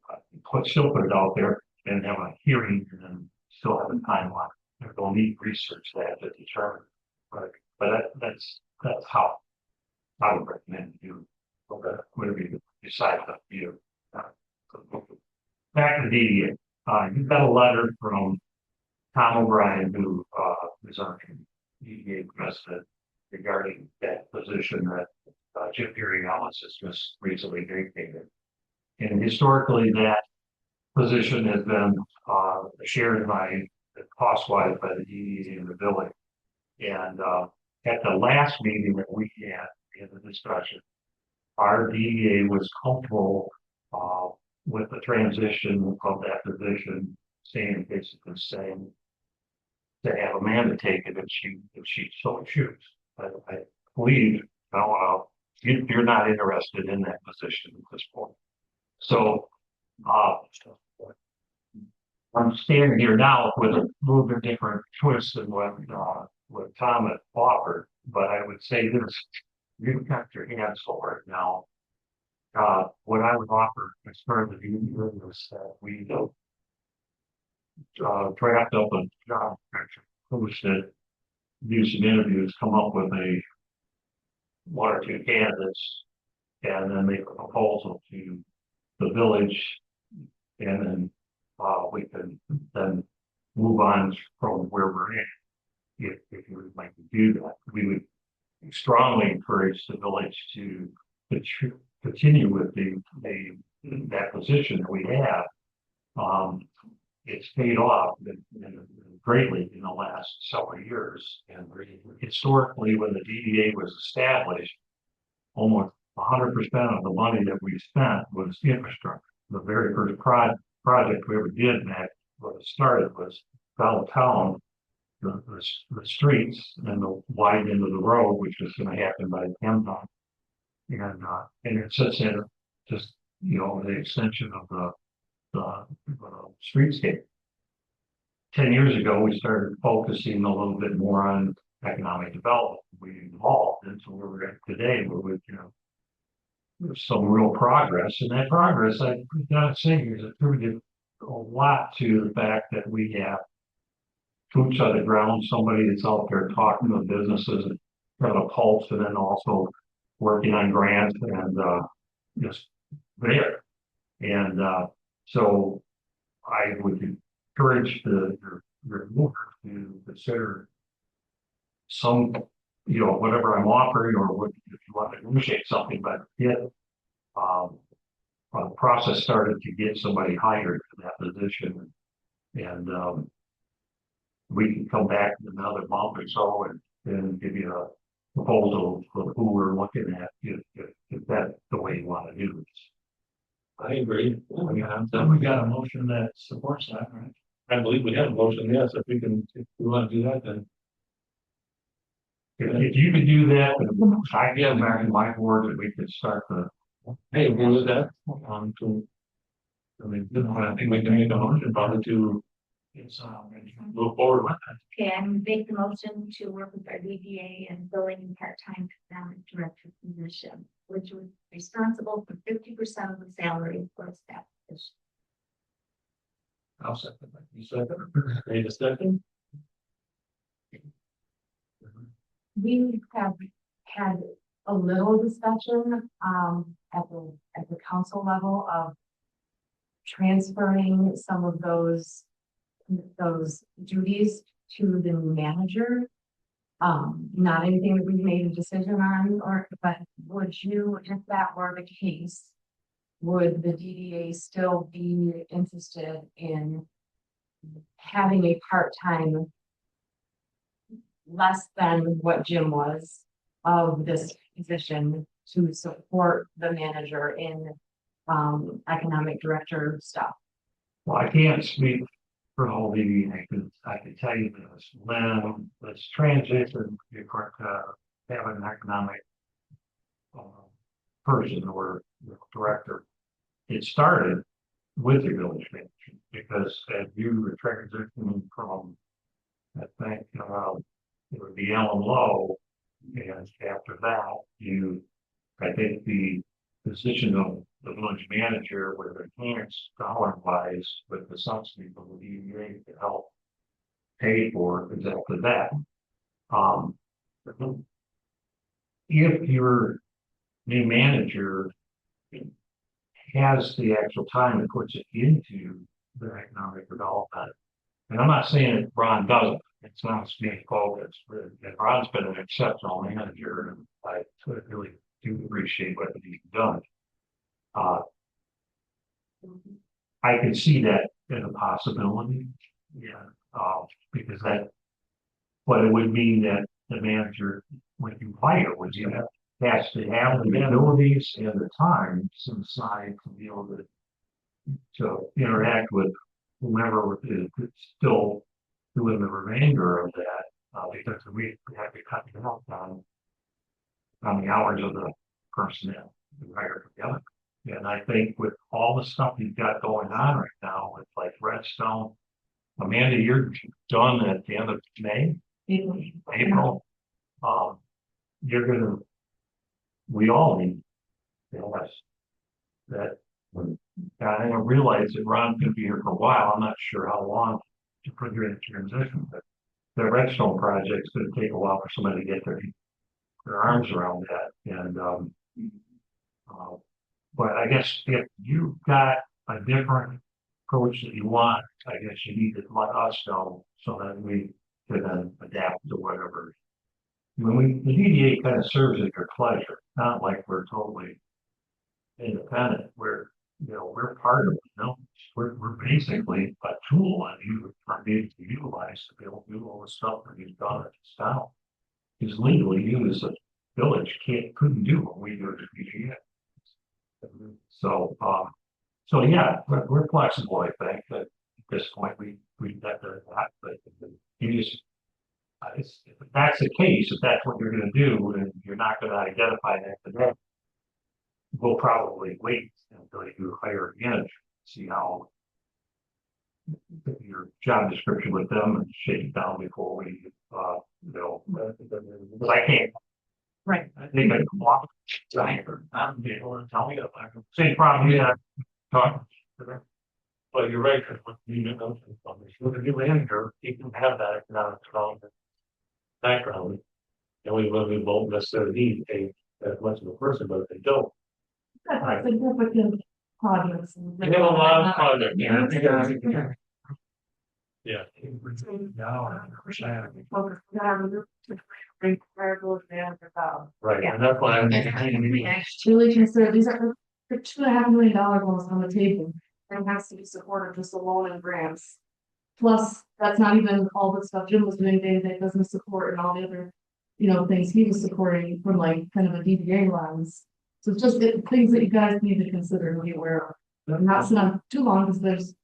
still put it out there and have a hearing and then still have a timeline. They'll need research that to determine. But that's how I would recommend you whatever you decide up to you. Back to the DDA. You've got a letter from Tom O'Brien, who is our DDA president, regarding that position that Jim Perry-Ellis has just recently vacated. And historically, that position has been shared by cost-wise by the DDA and the village. And at the last meeting that we had in the discussion, our DDA was comfortable with the transition of that position, staying basically saying to have Amanda take it if she so chooses. I believe you're not interested in that position at this point. So I'm standing here now with a little bit different twist than what Tom had offered, but I would say this: you've got your hands full right now. What I would offer as far as the union is that we draft up a job description, post it, do some interviews, come up with one or two candidates, and then make a proposal to the village, and then we can then move on from where we're at. If you would like to do that, we would strongly encourage the village to continue with that position that we have. It's paid off greatly in the last several years, and historically, when the DDA was established, almost 100% of the money that we spent was infrastructure. The very first project we ever did, Mac, when it started was downtown, the streets and the wide end of the road, which was going to happen by PennDOT. And it sits in just, the extension of the streetscape. 10 years ago, we started focusing a little bit more on economic development. We evolved into where we're at today, where we, there's some real progress, and that progress, I gotta say, is attributed a lot to the fact that we have boots on the ground, somebody that's out there talking to businesses and got a pulse, and then also working on grants and just there. And so I would encourage your mover to consider some, whatever I'm offering, or what if you want to negotiate something, but get a process started to get somebody hired for that position, and we can come back in another month or so and give you a proposal for who we're looking at, if that's the way you want to do it. I agree. Then we got a motion that supports that, right? I believe we have a motion, yes, if we want to do that, then. If you could do that, then I get back in my board and we could start the. Hey, we'll do that. I think we can make a motion probably to move forward with that. Okay, I'm make the motion to work with our DDA and filling in part-time economic director position, which was responsible for 50% of the salary for staff position. I'll second that. You second? Any discussion? We have had a little discussion at the council level of transferring some of those duties to the new manager. Not anything that we've made a decision on, but would you, if that were the case, would the DDA still be interested in having a part-time, less than what Jim was, of this position to support the manager in economic director stuff? Well, I can't speak for all the, I could tell you this, when this transition to having an economic person or director, it started with the village manager, because as you were transitioning from, I think, it would be Ellen Lowe, and after that, I think the position of the village manager would have enhanced dollar-wise with the subsidy from the DDA to help pay for exactly that. If your new manager has the actual time and puts it into the economic development, and I'm not saying that Ron doesn't, it's not being focused, but Ron's been an exceptional manager, and I really do appreciate what he's done. I can see that as a possibility, because but it would mean that the manager, when you hire, has to have the abilities and the time inside to be able to interact with whomever is still doing the remainder of that, because we have to cut it out on the hours of the personnel we hire together. And I think with all the stuff you've got going on right now with like Redstone, Amanda, you're done at the end of May, April. We all need that. I didn't realize that Ron's gonna be here for a while. I'm not sure how long to put you in transition, but the Redstone project's gonna take a while for somebody to get their arms around that. And but I guess if you've got a different approach that you want, I guess you need to let us know so that we can then adapt to whatever. When the DDA kind of serves at your pleasure, not like we're totally independent. We're part of it. We're basically a tool, and you are being utilized to be able to do all the stuff that you've done at this town. He's legally used village couldn't do what we do at PGA. So, so yeah, we're flexible, I think, but at this point, we got that, but you just, if that's the case, if that's what you're gonna do, and you're not gonna identify that today, we'll probably wait until you hire again, see how your job description with them and shake it down before we, because I can't. Right. I think I can walk, I'm able to tell me that, same problem, yeah, talk. But you're right, because with a new manager, he can have that economic development background. And we won't necessarily need as much of a person, but if they don't. That's significant projects. They have a lot of projects. Yeah. Right, and that's why I'm. Really consider, these are, for $2.5 million almost on the table, and has to be supported just alone in grants. Plus, that's not even all the stuff Jim was doing, day-to-day business support and all the other, things he was supporting from like kind of a DBA lens. So it's just things that you guys need to consider and be aware of. I'm not sitting on too long because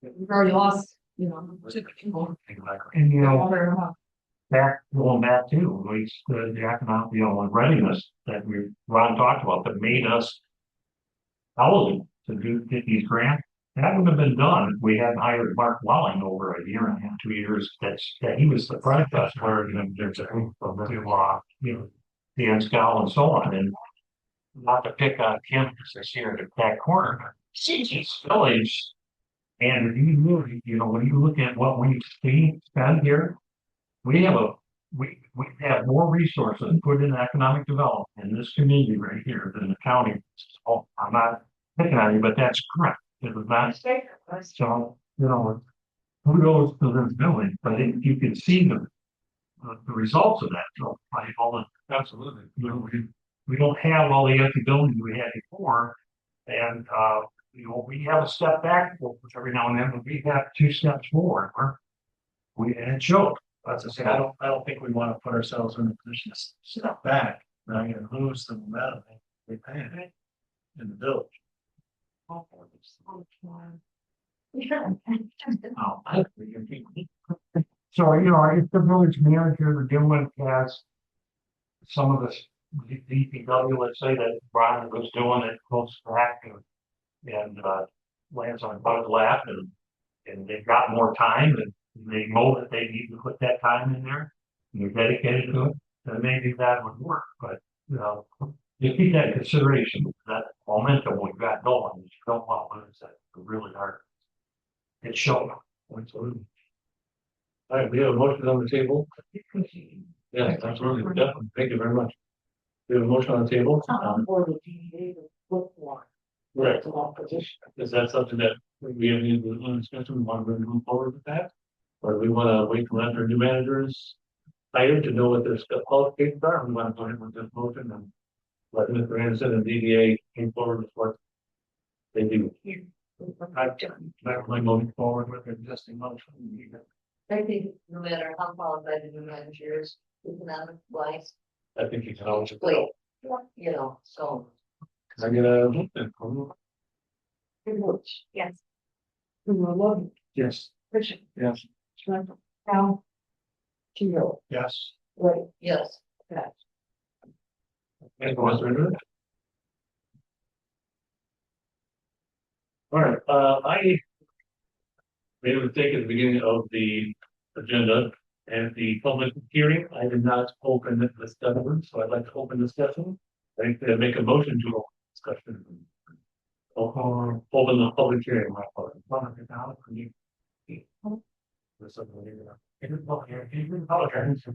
we've already lost, 2 people. And going back to, at least the economic, readiness that Ron talked about, that made us eligible to get these grants. That would have been done if we hadn't hired Mark Welling over a year and a half, 2 years. That he was the predecessor, there's to Dan Scowl and so on, and not to pick on Kim because they're here at that corner. It's village, and when you look at what we spend here, we have more resources put in economic development in this community right here than the county. Oh, I'm not picking on you, but that's correct. It was not. So, kudos to this village, but you can see the results of that. So, absolutely. We don't have all the empty buildings we had before, and we have a step back every now and then, but we have 2 steps forward. And it showed. That's I don't think we want to put ourselves in a position to step back, right, and lose the momentum we had in the village. So, if the village manager, the Gilman has some of the DPW, let's say that Brian was doing it close back and lands on Bud lap and they've got more time and they know that they need to put that time in there and they're dedicated to it, then maybe that would work. But, you keep that in consideration, that momentum we've got going, you don't want to lose that really hard. It's showing. Absolutely. All right, we have a motion on the table. Yeah, absolutely, definitely. Thank you very much. We have a motion on the table. For the DDA to look for. Right. It's a long position. Is that something that we have any discussion, we want to move forward with that? Or do we want to wait till after new managers hired to know what their qualifications are? We want to go ahead with this motion and let Mr. Anderson and DDA came forward with what they do. Definitely moving forward with the existing motion. I think no matter how qualified the new manager is, economic wise, I think you can always. wait, so. Can I get a? Yes. Lovely. Yes. Christian. Yes. Schmidt. Al. Keo. Yes. Right. Yes. Pat. Anyone else to do it? All right, I made a mistake at the beginning of the agenda and the public hearing. I did not open the discussion, so I'd like to open discussion. I think they make a motion to open discussion. Open the public hearing. My part.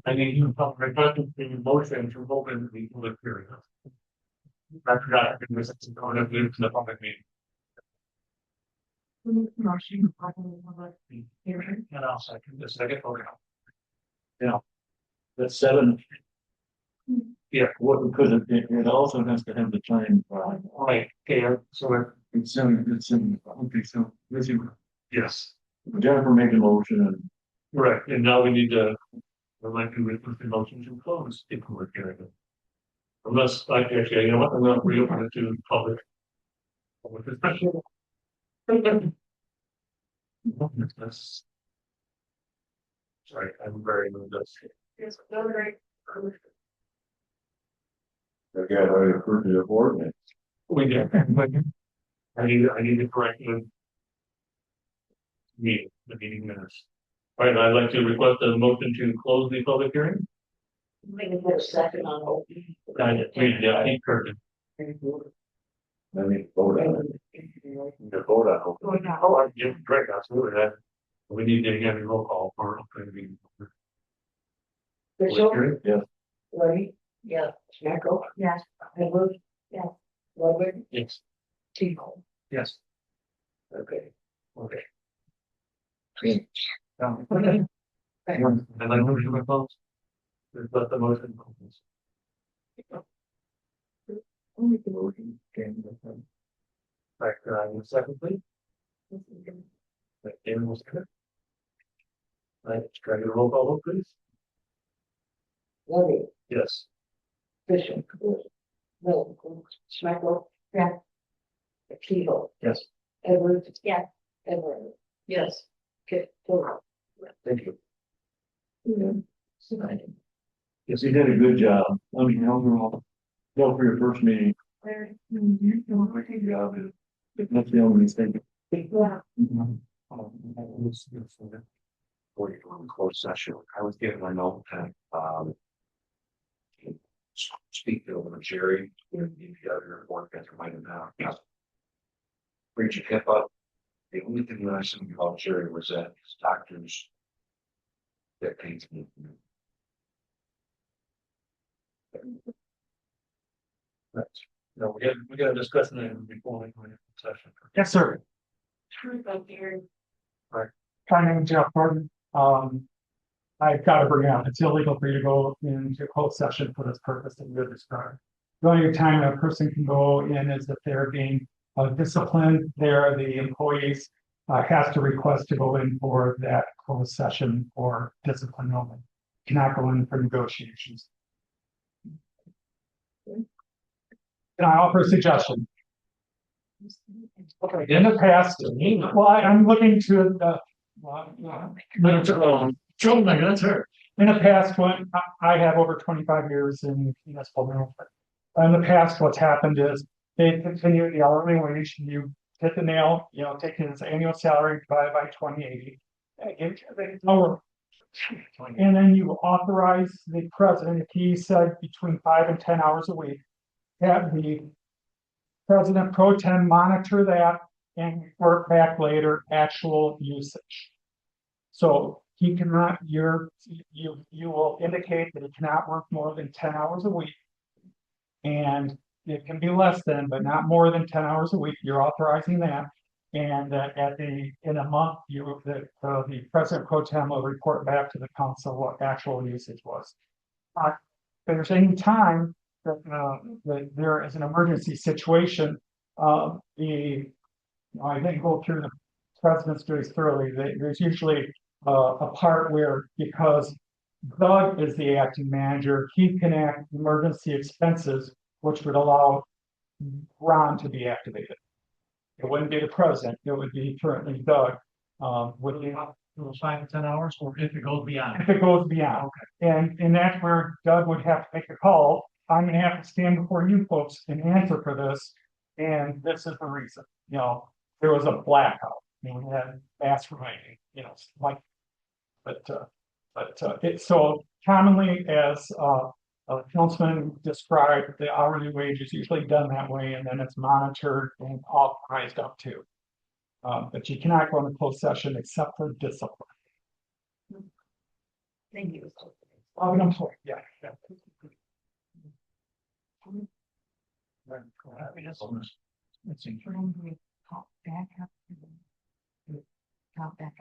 I need you to public motion to open the public hearing. I forgot. Going to move to the public meeting. Motion. And I'll second The second, okay. That's 7. Yeah, what, because it also has to have the time. Right, okay, so It's in, okay, so, yes, Jennifer made a motion and correct, and now we need to. I'd like to read the motion to close the public hearing. Unless, like, actually, you know what, I'm gonna reopen it to public. Public discussion. That's- Sorry, I'm very moved. It's very. Again, I refer to the ordinance. We did. I need to correct the meeting minutes. All right, I'd like to request a motion to close the public hearing. Make it a second on hold. I need Curtin. I mean, vote on it. The vote on it. Oh, I give Greg, absolutely, that. We need to get a roll call for the meeting. Bishop, Yes. Larry, Yeah. Schmackle, Yes. Edward. Yes. Ludwig, Yes. Teagle. Yes. Okay. Okay. Okay. And I motion my thoughts. Just let the motion. Only the voting. Right, second, please. Right, David will second. Right, try to get a roll call vote, please. Larry, Yes. Bishop. Milton, Schmackle. Yes. Teagle, Yes. Edward. Yes. Edward. Yes. Okay. Teagle. Thank you. Yes, he did a good job. I mean, overall, go for your first meeting. Larry. Good job. That's the only mistake. Yeah. Before you go in closed session, I was given my note that, speak to Jerry, the other board members might have now. Breach of HIPAA. The only thing that I said about Jerry was that his doctors that pains me. No, we got to discuss it before we go into session. Yes, sir. My name is Jeff Gordon. I've got to bring out, it's illegal for you to go into closed session for this purpose that you described. The only time a person can go in is if they're being disciplined. There, the employees has to request to go in for that closed session or discipline only. Cannot go in for negotiations. Can I offer a suggestion? Okay, in the past, well, I'm looking to the Joe, that's her. in the past, when I have over 25 years in municipal management. In the past, what's happened is they continue the hourly wage, you hit the nail, taking his annual salary divided by 2080. And then you authorize the president, if he said between 5 and 10 hours a week, have the president pro tem monitor that and report back later actual usage. So he cannot, you will indicate that he cannot work more than 10 hours a week. And it can be less than, but not more than 10 hours a week. You're authorizing that. And in a month, the president pro tem will report back to the council what actual usage was. If there's any time that there is an emergency situation, I didn't go through the president's duties thoroughly. There's usually a part where, because Doug is the acting manager, he can act emergency expenses, which would allow Ron to be activated. It wouldn't be the president, it would be currently Doug. Would be 5 to 10 hours, or if it goes beyond. If Oh, it goes beyond, okay. And that's where Doug would have to make a call. I'm gonna have to stand before you folks and answer for this, and this is the reason. There was a blackout, we had mass rain, like. But it's so commonly, as Councilman described, the hourly wage is usually done that way, and then it's monitored and authorized up to. But you cannot go into closed session except for discipline. Thank you. Oh, I'm sorry, yeah.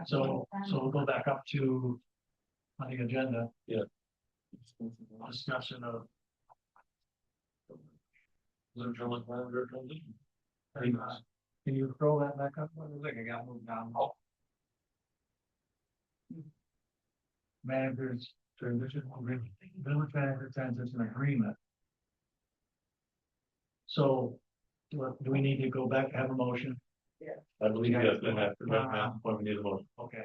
So we'll go back up to on the agenda. Yeah. Discussion of. Can you throw that back up? I think I got moved down. Managers transition, village manager transition agreement. So, do we need to go back, have a motion? I believe yes, then after that, point we need a motion. Okay.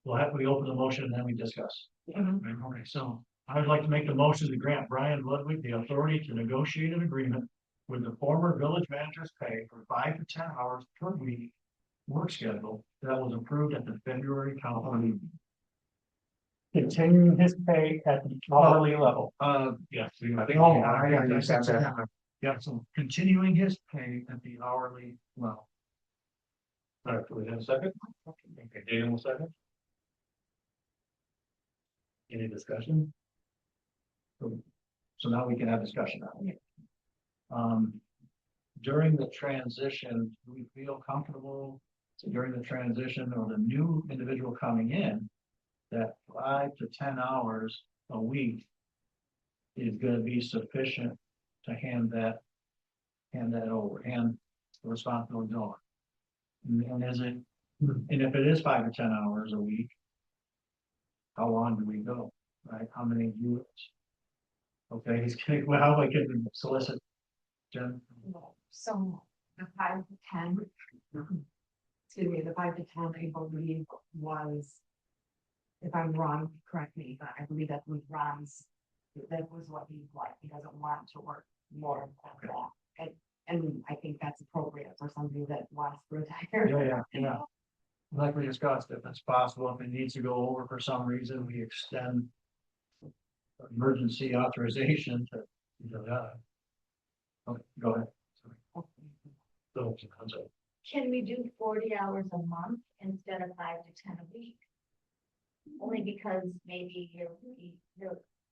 We'll have, we open the motion and then we discuss. Okay, so I would like to make the motion to grant Brian Ludwig the authority to negotiate an agreement with the former village manager's pay for 5 to 10 hours per week work schedule that was approved at the February council meeting. Continuing his pay at the hourly level. Yes, I think. Yeah, so continuing his pay at the hourly level. All right, do we have a second? Okay, Dana will second. Any discussion? So now we can have discussion on it. During the transition, do we feel comfortable during the transition or the new individual coming in, that 5 to 10 hours a week is gonna be sufficient to hand that over, hand the responsibility over? And is it, and if it is 5 to 10 hours a week, how long do we go, right? How many units? Okay, he's kidding, well, how do I get him solicit? Jen? So the 5 to 10. Excuse me, the 5 to 10, I believe was, if I'm wrong, correct me, but I believe that was Ron's. That was what he's like. He doesn't want to work more than that. And I think that's appropriate for somebody that wants to retire. Yeah. Like we discussed, if it's possible, if it needs to go over for some reason, we extend emergency authorization to, okay, go ahead. Sorry. Can we do 40 hours a month instead of 5 to 10 a week? Only because maybe you'll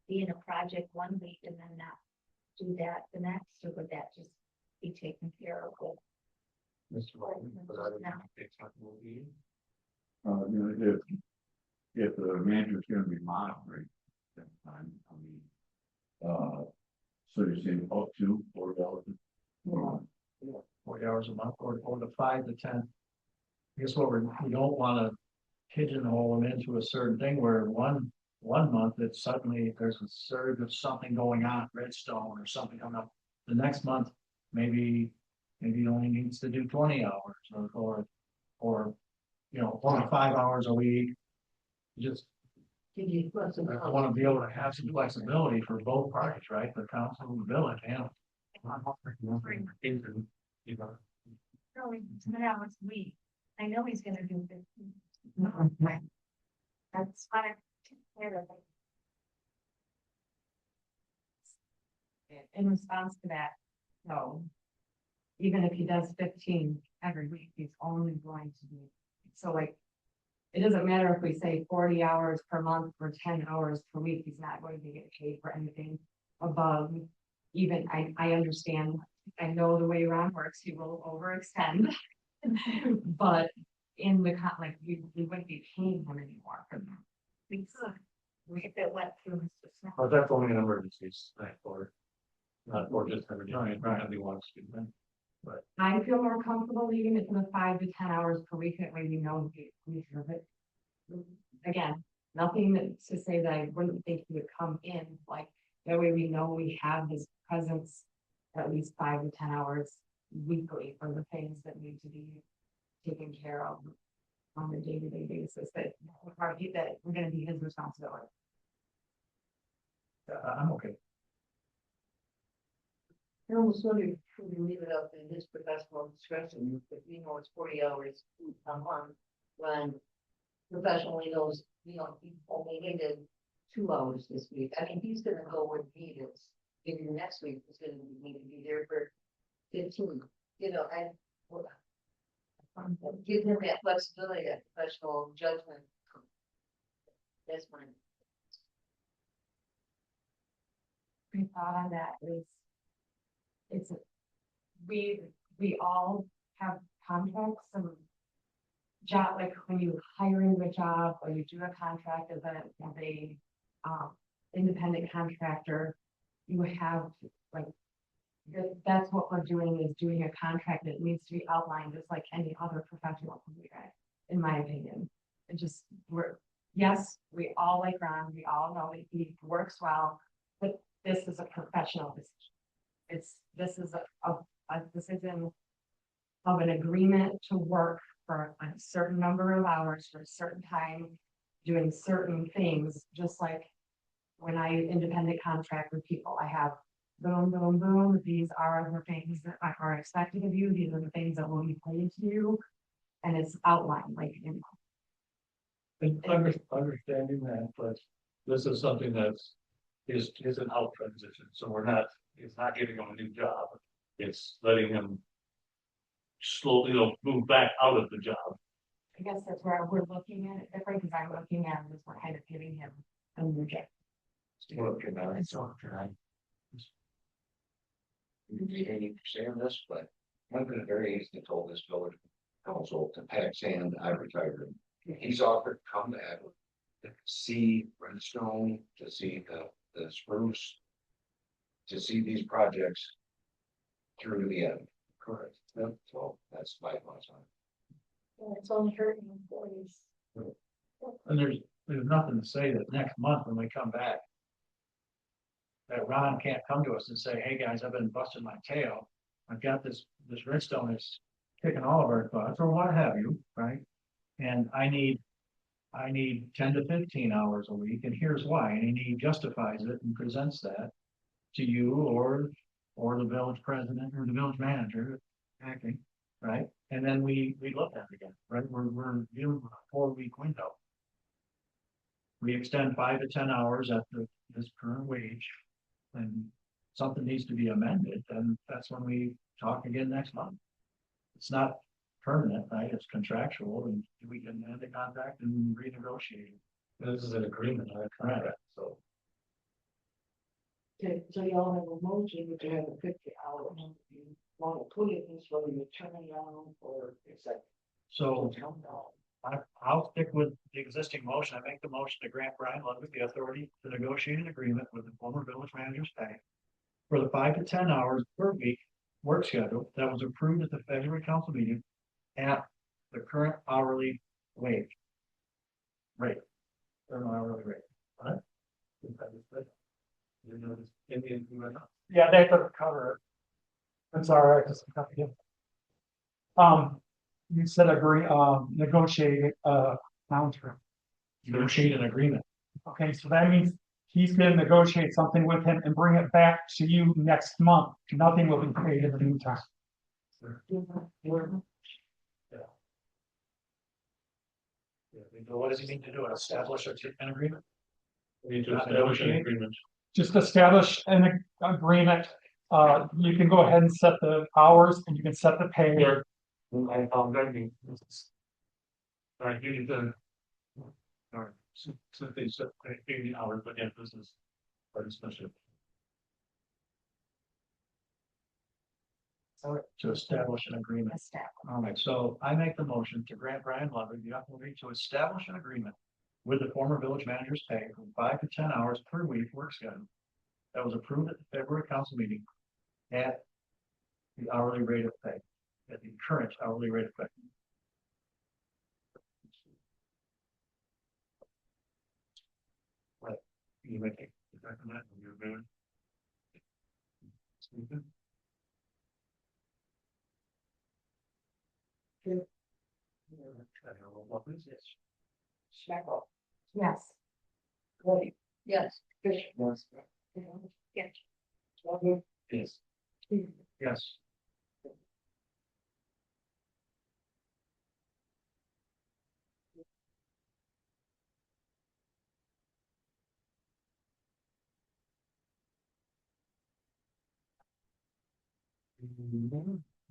be in a project one week and then not do that the next, or would that just be taken care of with? Mr. Whiteman, but I don't think it's not will be. You know, if the manager's gonna be monitoring, then I mean, so you're saying up to $4? 40 hours a month or the 5 to 10. I guess we don't want to pigeonhole them into a certain thing where one month it's suddenly there's a surge of something going on, Redstone or something coming up. The next month, maybe he only needs to do 20 hours or only 5 hours a week. Just Give you flexibility. I want to be able to have some flexibility for both parties, right? The council and the village, and Really, 10 hours a week. I know he's gonna do 15. That's what I took care of. In response to that, no. Even if he does 15 every week, he's only going to be, so like. It doesn't matter if we say 40 hours per month or 10 hours per week, he's not going to get paid for anything above. Even I understand, I know the way Ron works, he will overextend. But in the like we wouldn't be paying him anymore for that. We could, if it went through Mr. Smith. Oh, that's only in emergencies, or not, or just every day, Right. he wants to, but. I feel more comfortable leaving it to the 5 to 10 hours per week, that way we know we serve it. Again, nothing to say that I wouldn't think he would come in, like, that way we know we have his presence at least 5 to 10 hours weekly for the things that need to be taken care of on a day-to-day basis, that we're gonna be his responsibility. I'm okay. I almost wonder if we leave it up in his professional discretion, if it's 40 hours a month, when professionally knows, he only needed 2 hours this week. I mean, he's gonna go where he is. Maybe next week he's gonna need to be there for 15, give him that flexibility, that professional judgment. That's mine. My thought on that is, we all have contracts and job, like when you hire into a job or you do a contract as a independent contractor, you have like, that's what we're doing, is doing a contract that needs to be outlined just like any other professional contract, in my opinion. And just, yes, we all like Ron, we all know that he works well, but this is a professional decision. this is a decision of an agreement to work for a certain number of hours for a certain time, doing certain things, just like when I independent contract with people, I have boom, boom, boom, these are the things that are expected of you, these are the things that will be paid to you. And it's outlined, like, you know, And understanding that, but this is something that's, is an out transition, so it's not giving him a new job. It's letting him slowly, move back out of the job. I guess that's where we're looking at it different, because I'm looking at this, we're kind of giving him a new job. Looking at it, so you hate saying this, but I'm gonna very easily told this village council to pack sand advertising. He's offered to come back, to see Redstone, to see the spruce, to see these projects through the end. Correct. So that's my thoughts on it. And it's only hurting employees. And there's nothing to say that next month when we come back, that Ron can't come to us and say, hey, guys, I've been busting my tail. I've got this redstone is kicking all of our butts, or what have you, right? And I need 10 to 15 hours a week, and here's why. And he justifies it and presents that to you or the village president or the village manager acting, right? And then we look at it again, right? We're dealing with a 4-week window. We extend 5 to 10 hours at this current wage, and something needs to be amended, and that's when we talk again next month. It's not permanent, right? It's contractual, and we can end the contract and renegotiate. This is an agreement, not a contract, so. Okay, so y'all have a motion, but you have a 50-hour, you want to put it this way, you turn it down or accept. So I'll stick with the existing motion. I make the motion to grant Brian Ludwig the authority to negotiate an agreement with the former village manager's pay for the 5 to 10 hours per week work schedule that was approved at the February council meeting at the current hourly wage rate. Current hourly rate. All right? Yeah, that doesn't cover it. That's all right, just a copy. You said agree, negotiate, contract. Negotiate an agreement. Okay, so that means he's gonna negotiate something with him and bring it back to you next month. Nothing will be paid in the meantime. What does he need to do? Establish an agreement? We need to establish an agreement. Just establish an agreement. You can go ahead and set the hours and you can set the pay. Sure. That means. All right, you need to. All right, so they set 80 hours, but yeah, this is part of special. To establish an agreement. All right, so I make the motion to grant Brian Ludwig the authority to establish an agreement with the former village manager's pay from 5 to 10 hours per week work schedule that was approved at the February council meeting at the hourly rate of pay, at the current hourly rate of pay. Right, you make it, that, you're good. What is this? Schmeckel. Yes. Ready. Yes. Fish. Yes. Yes. Lovely. Yes. Yes.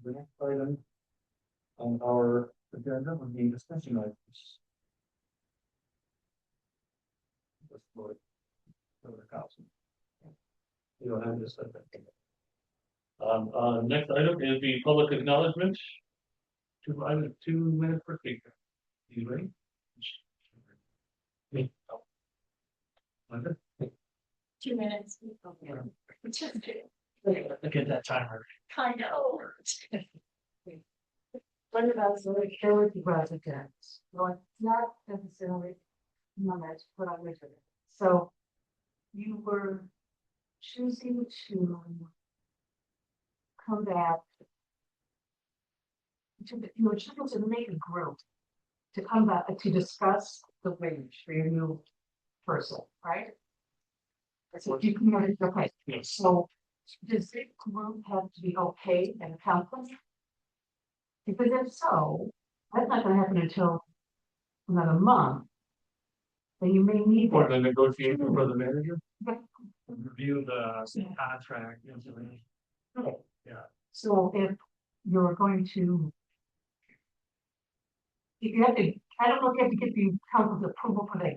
The next item on our agenda would be discussion items. For the council. You don't have this. Next item is the public acknowledgement. 2 minutes per speaker. You ready? Me. Oh. Linda? 2 minutes. Look at that timer. I know. What about the village residents? Well, it's not necessarily numbers put on the agenda. So you were choosing to come back. You were choosing to make a group to come back to discuss the wage for your new person, right? So you can, okay, so does this group have to be okay and accountable? Because if so, that's not gonna happen until another month. Then you may need For that. the negotiation for the manager? Review the contract information. So if you're going to. If you have to, I don't know if you have to get the council's approval for that.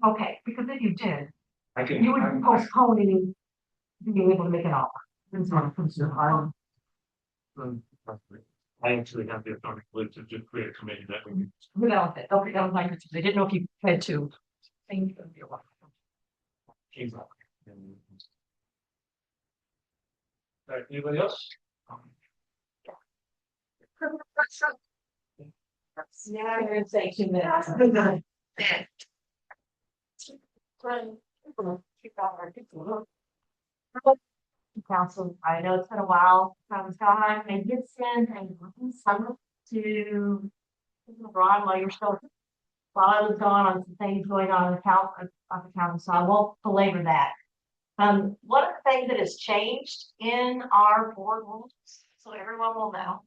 Okay, because if you did, I can. you would be postponing being able to make an offer. That's not a concern. I actually have the authority to just create a committee that we can. Without it, okay, that was my, I didn't know if you had to. Thank you. All right, anybody else? Yeah, I'm gonna say 2 minutes. Council, I know it's been a while, I was gone, and did send a summer to Ron while you're still, while I was gone on some things going on in the county, so I won't belabor that. One of the things that has changed in our board rules, so everyone will know,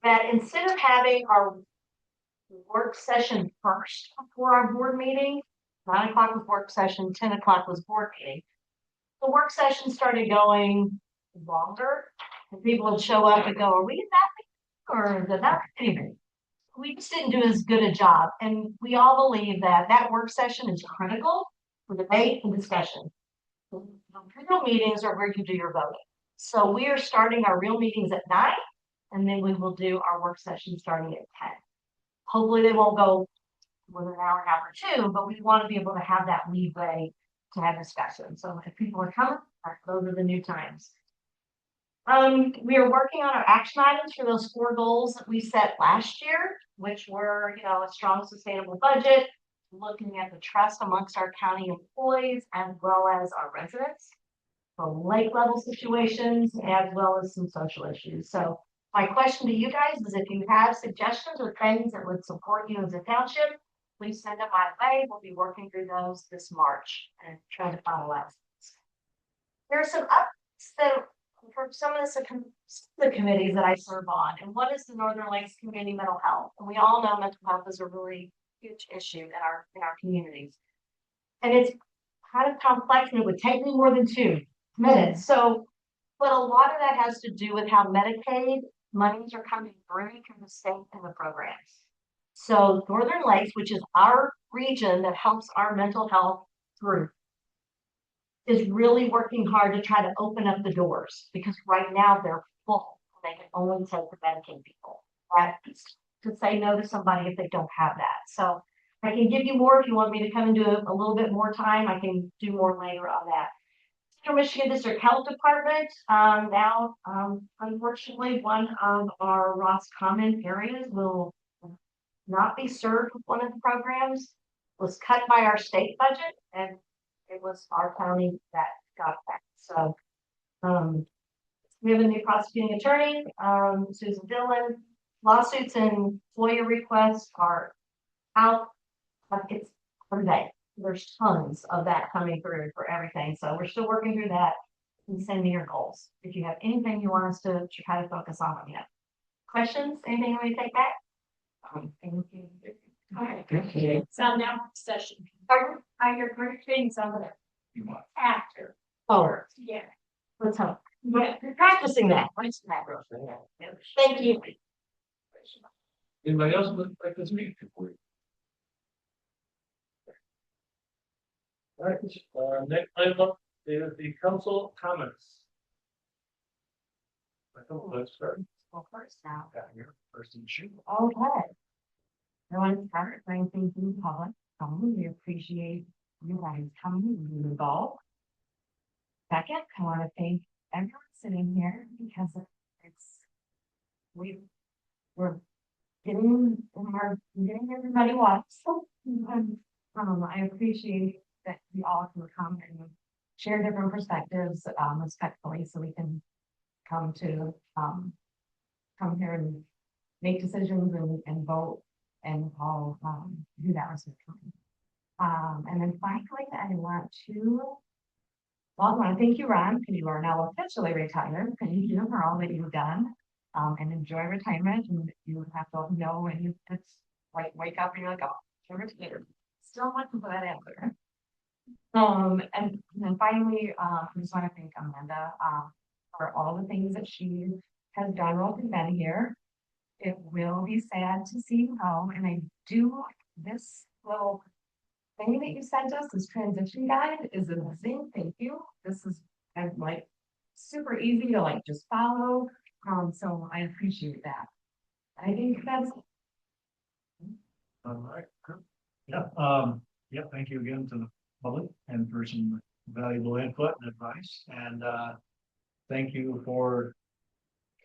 that instead of having our work session first before our board meeting, 9 o'clock was work session, 10 o'clock was board meeting. The work session started going longer, and people would show up and go, "Are we in that meeting or is it not meeting?" We just didn't do as good a job, and we all believe that that work session is critical for debate and discussion. The real meetings are where you do your voting. So we are starting our real meetings at 9, and then we will do our work session starting at 10. Hopefully they won't go within an hour or 2, but we want to be able to have that leeway to have discussion. So if people are coming, those are the new times. We are working on our action items for those 4 goals that we set last year, which were, a strong, sustainable budget, looking at the trust amongst our county employees as well as our residents, the lake level situations, as well as some social issues. So my question to you guys is if you have suggestions or things that would support you as a township, please send them my way. We'll be working through those this March and try to finalize. There are some updates that for some of the committees that I serve on, and one is the Northern Lakes Community Mental Health. And we all know mental health is a really huge issue in our communities. And it's kind of complex, and it would take me more than 2 minutes. So, but a lot of that has to do with how Medicaid monies are coming through from the state and the programs. So Northern Lakes, which is our region that helps our mental health group, is really working hard to try to open up the doors because right now they're full. They can only take the Medicaid people. That's to say no to somebody if they don't have that. So I can give you more if you want me to come and do a little bit more time. I can do more later on that. Central Michigan District Health Department, now, unfortunately, one of our Roscommon areas will not be served with one of the programs, was cut by our state budget, and it was our county that got that. So, we have a new prosecuting attorney, Susan Dillon. Lawsuits and FOIA requests are out. It's every day. There's tons of that coming through for everything. So we're still working through that. And send me your goals. If you have anything you want us to try to focus on, let me know. Questions? Anything you want to take back? Thank you. All right. Okay. So now session. Pardon? Are your things on the You want. after? Oh, Yeah. let's hope. Yeah, we're practicing that. Thank you. Anybody else would like this meeting? All right, next item up is the council comments. Let's start. Well, first now. Got your first and shoot. Okay. I want to start by thanking the public. We appreciate you guys coming and involved. Second, I want to thank everyone sitting here because we're getting everybody watched. I appreciate that we all can come and share different perspectives respectfully so we can come to, come here and make decisions and vote, and I'll, do that respectfully. And then finally, I want to, well, I want to thank you, Ron, because you are now officially retired. Thank you for all that you've done. And enjoy retirement, and you have to know when you, it's like, wake up and you're like, oh, you're retired. Still want to put that out there. And then finally, I just want to thank Amanda, for all the things that she has done while we've been here. It will be sad to see you go, and I do, this little thing that you sent us, this transition guide is amazing. Thank you. This is, I'm like, super easy to like just follow. So I appreciate that. I think that's, All right, good. Yeah, yeah, thank you again to the public and for some valuable input and advice. And thank you for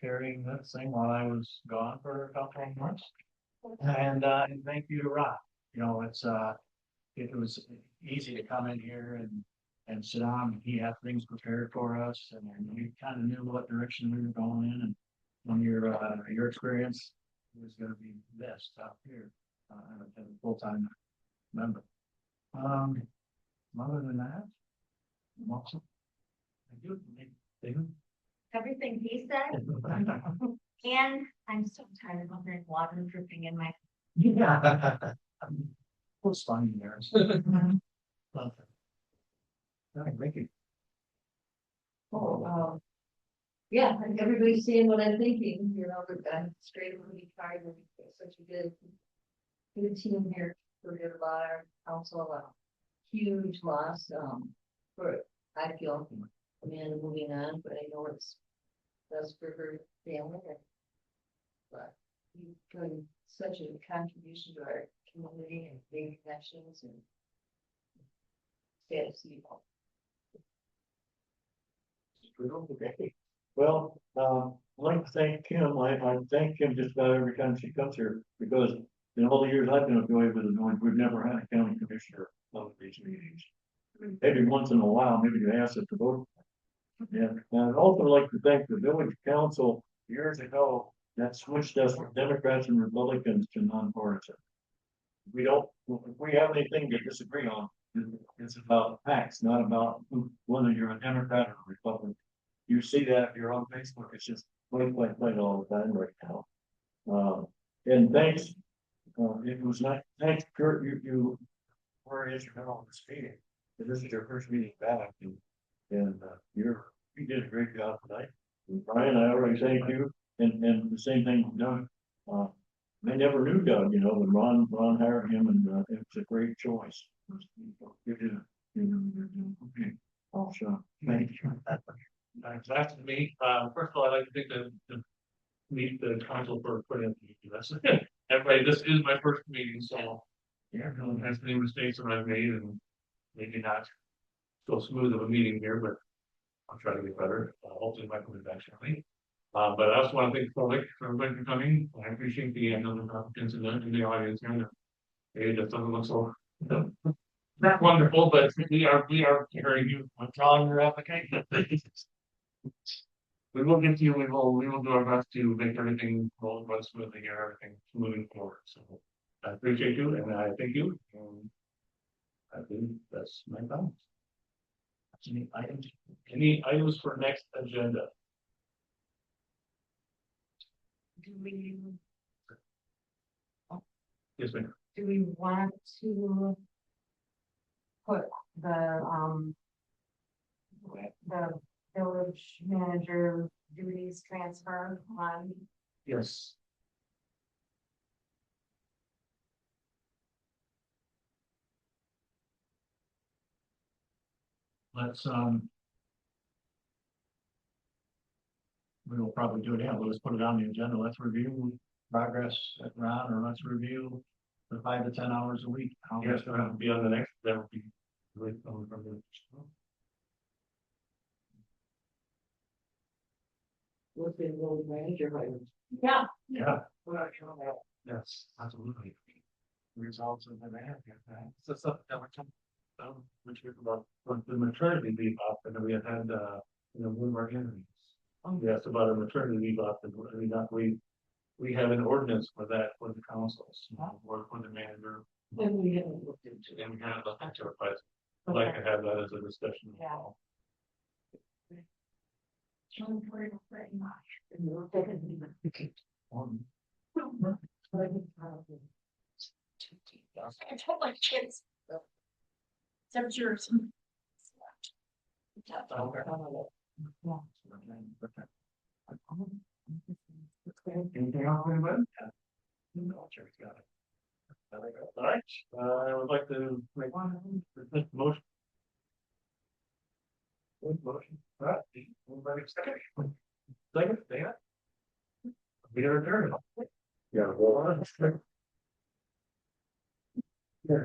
carrying this thing while I was gone for a couple of months. And thank you to Rob. You know, it was easy to come in here and sit down. He had things prepared for us, and we kind of knew what direction we were going in. And when your experience was going to be best out here as a full-time member. Other than that, I'm awesome. Thank you. David? Everything he said, and I'm so tired of hearing water dripping in my. Yeah. It was fun there. Love it. All right, thank you. Oh, yeah, and everybody's seeing what I'm thinking, you know, but I'm straight over the card, and such a good team here, forget about our council, huge loss, for, I feel, Amanda moving on, but I know it's best for her family, but you've done such a contribution to our community and big connections and sad to see you all. Okay. Well, I'd like to thank Kim. I thank Kim just about every time she comes here, because in all the years I've been affiliated with the village, we've never had a county commissioner of these meetings. Maybe once in a while, maybe you ask us to vote. And I'd also like to thank the village council years ago that switched us from Democrats and Republicans to nonpartisan. We don't, if we have anything to disagree on, it's about facts, not about whether you're a Democrat or a Republican. You see that if you're on Facebook, it's just play all the time right now. And thanks, it was nice, thanks Kurt, you were instrumental in this meeting. This is your first meeting back, and you did a great job tonight. And Brian, I already thank you, and the same thing with Doug. I never knew Doug, you know, when Ron hired him, and it was a great choice. You did okay. Oh, sure. Thank you. Nice to meet. First of all, I'd like to thank the meet the council for putting up the US. Everybody, this is my first meeting, so yeah, there's many mistakes that I've made, and maybe not so smooth of a meeting here, but I'll try to get better. Hopefully, my will be back shortly. But I also want to thank the public for everybody for coming. I appreciate the number of applicants in the audience here. It just doesn't look so not wonderful, but we are hearing you withdrawing your application. We will get to you. We will do our best to make everything roll smoothly here, everything moving forward. So I appreciate you, and I thank you. I think that's my comments. Any items for next agenda? do we, Yes, ma'am. do we want to put the village manager duties transfer on? Yes. Let's we will probably do it. Yeah, let's put it on the agenda. Let's review progress at Ron, or let's review the 5 to 10 hours a week. How Yes, much that would be on the next. That would be great. What's the role manager, right? Yeah. Yeah. Yes, absolutely. Results of the man. So something that we're talking which is about the maternity leave up, and then we have had one of our interviews. Yes, about a maternity leave option, we have an ordinance for that for the councils, or for the manager. Then we haven't looked into it. And we have looked into it, but I'd like to have that as a discussion. Yeah. Very much. And you're taking it. I told my kids. Except yours. Anything else, anybody? No, Jerry's got it. All right, I would like to make one motion. Good motion. All right, anybody second? Second, Dana? We are adjourned. Yeah, well, yeah.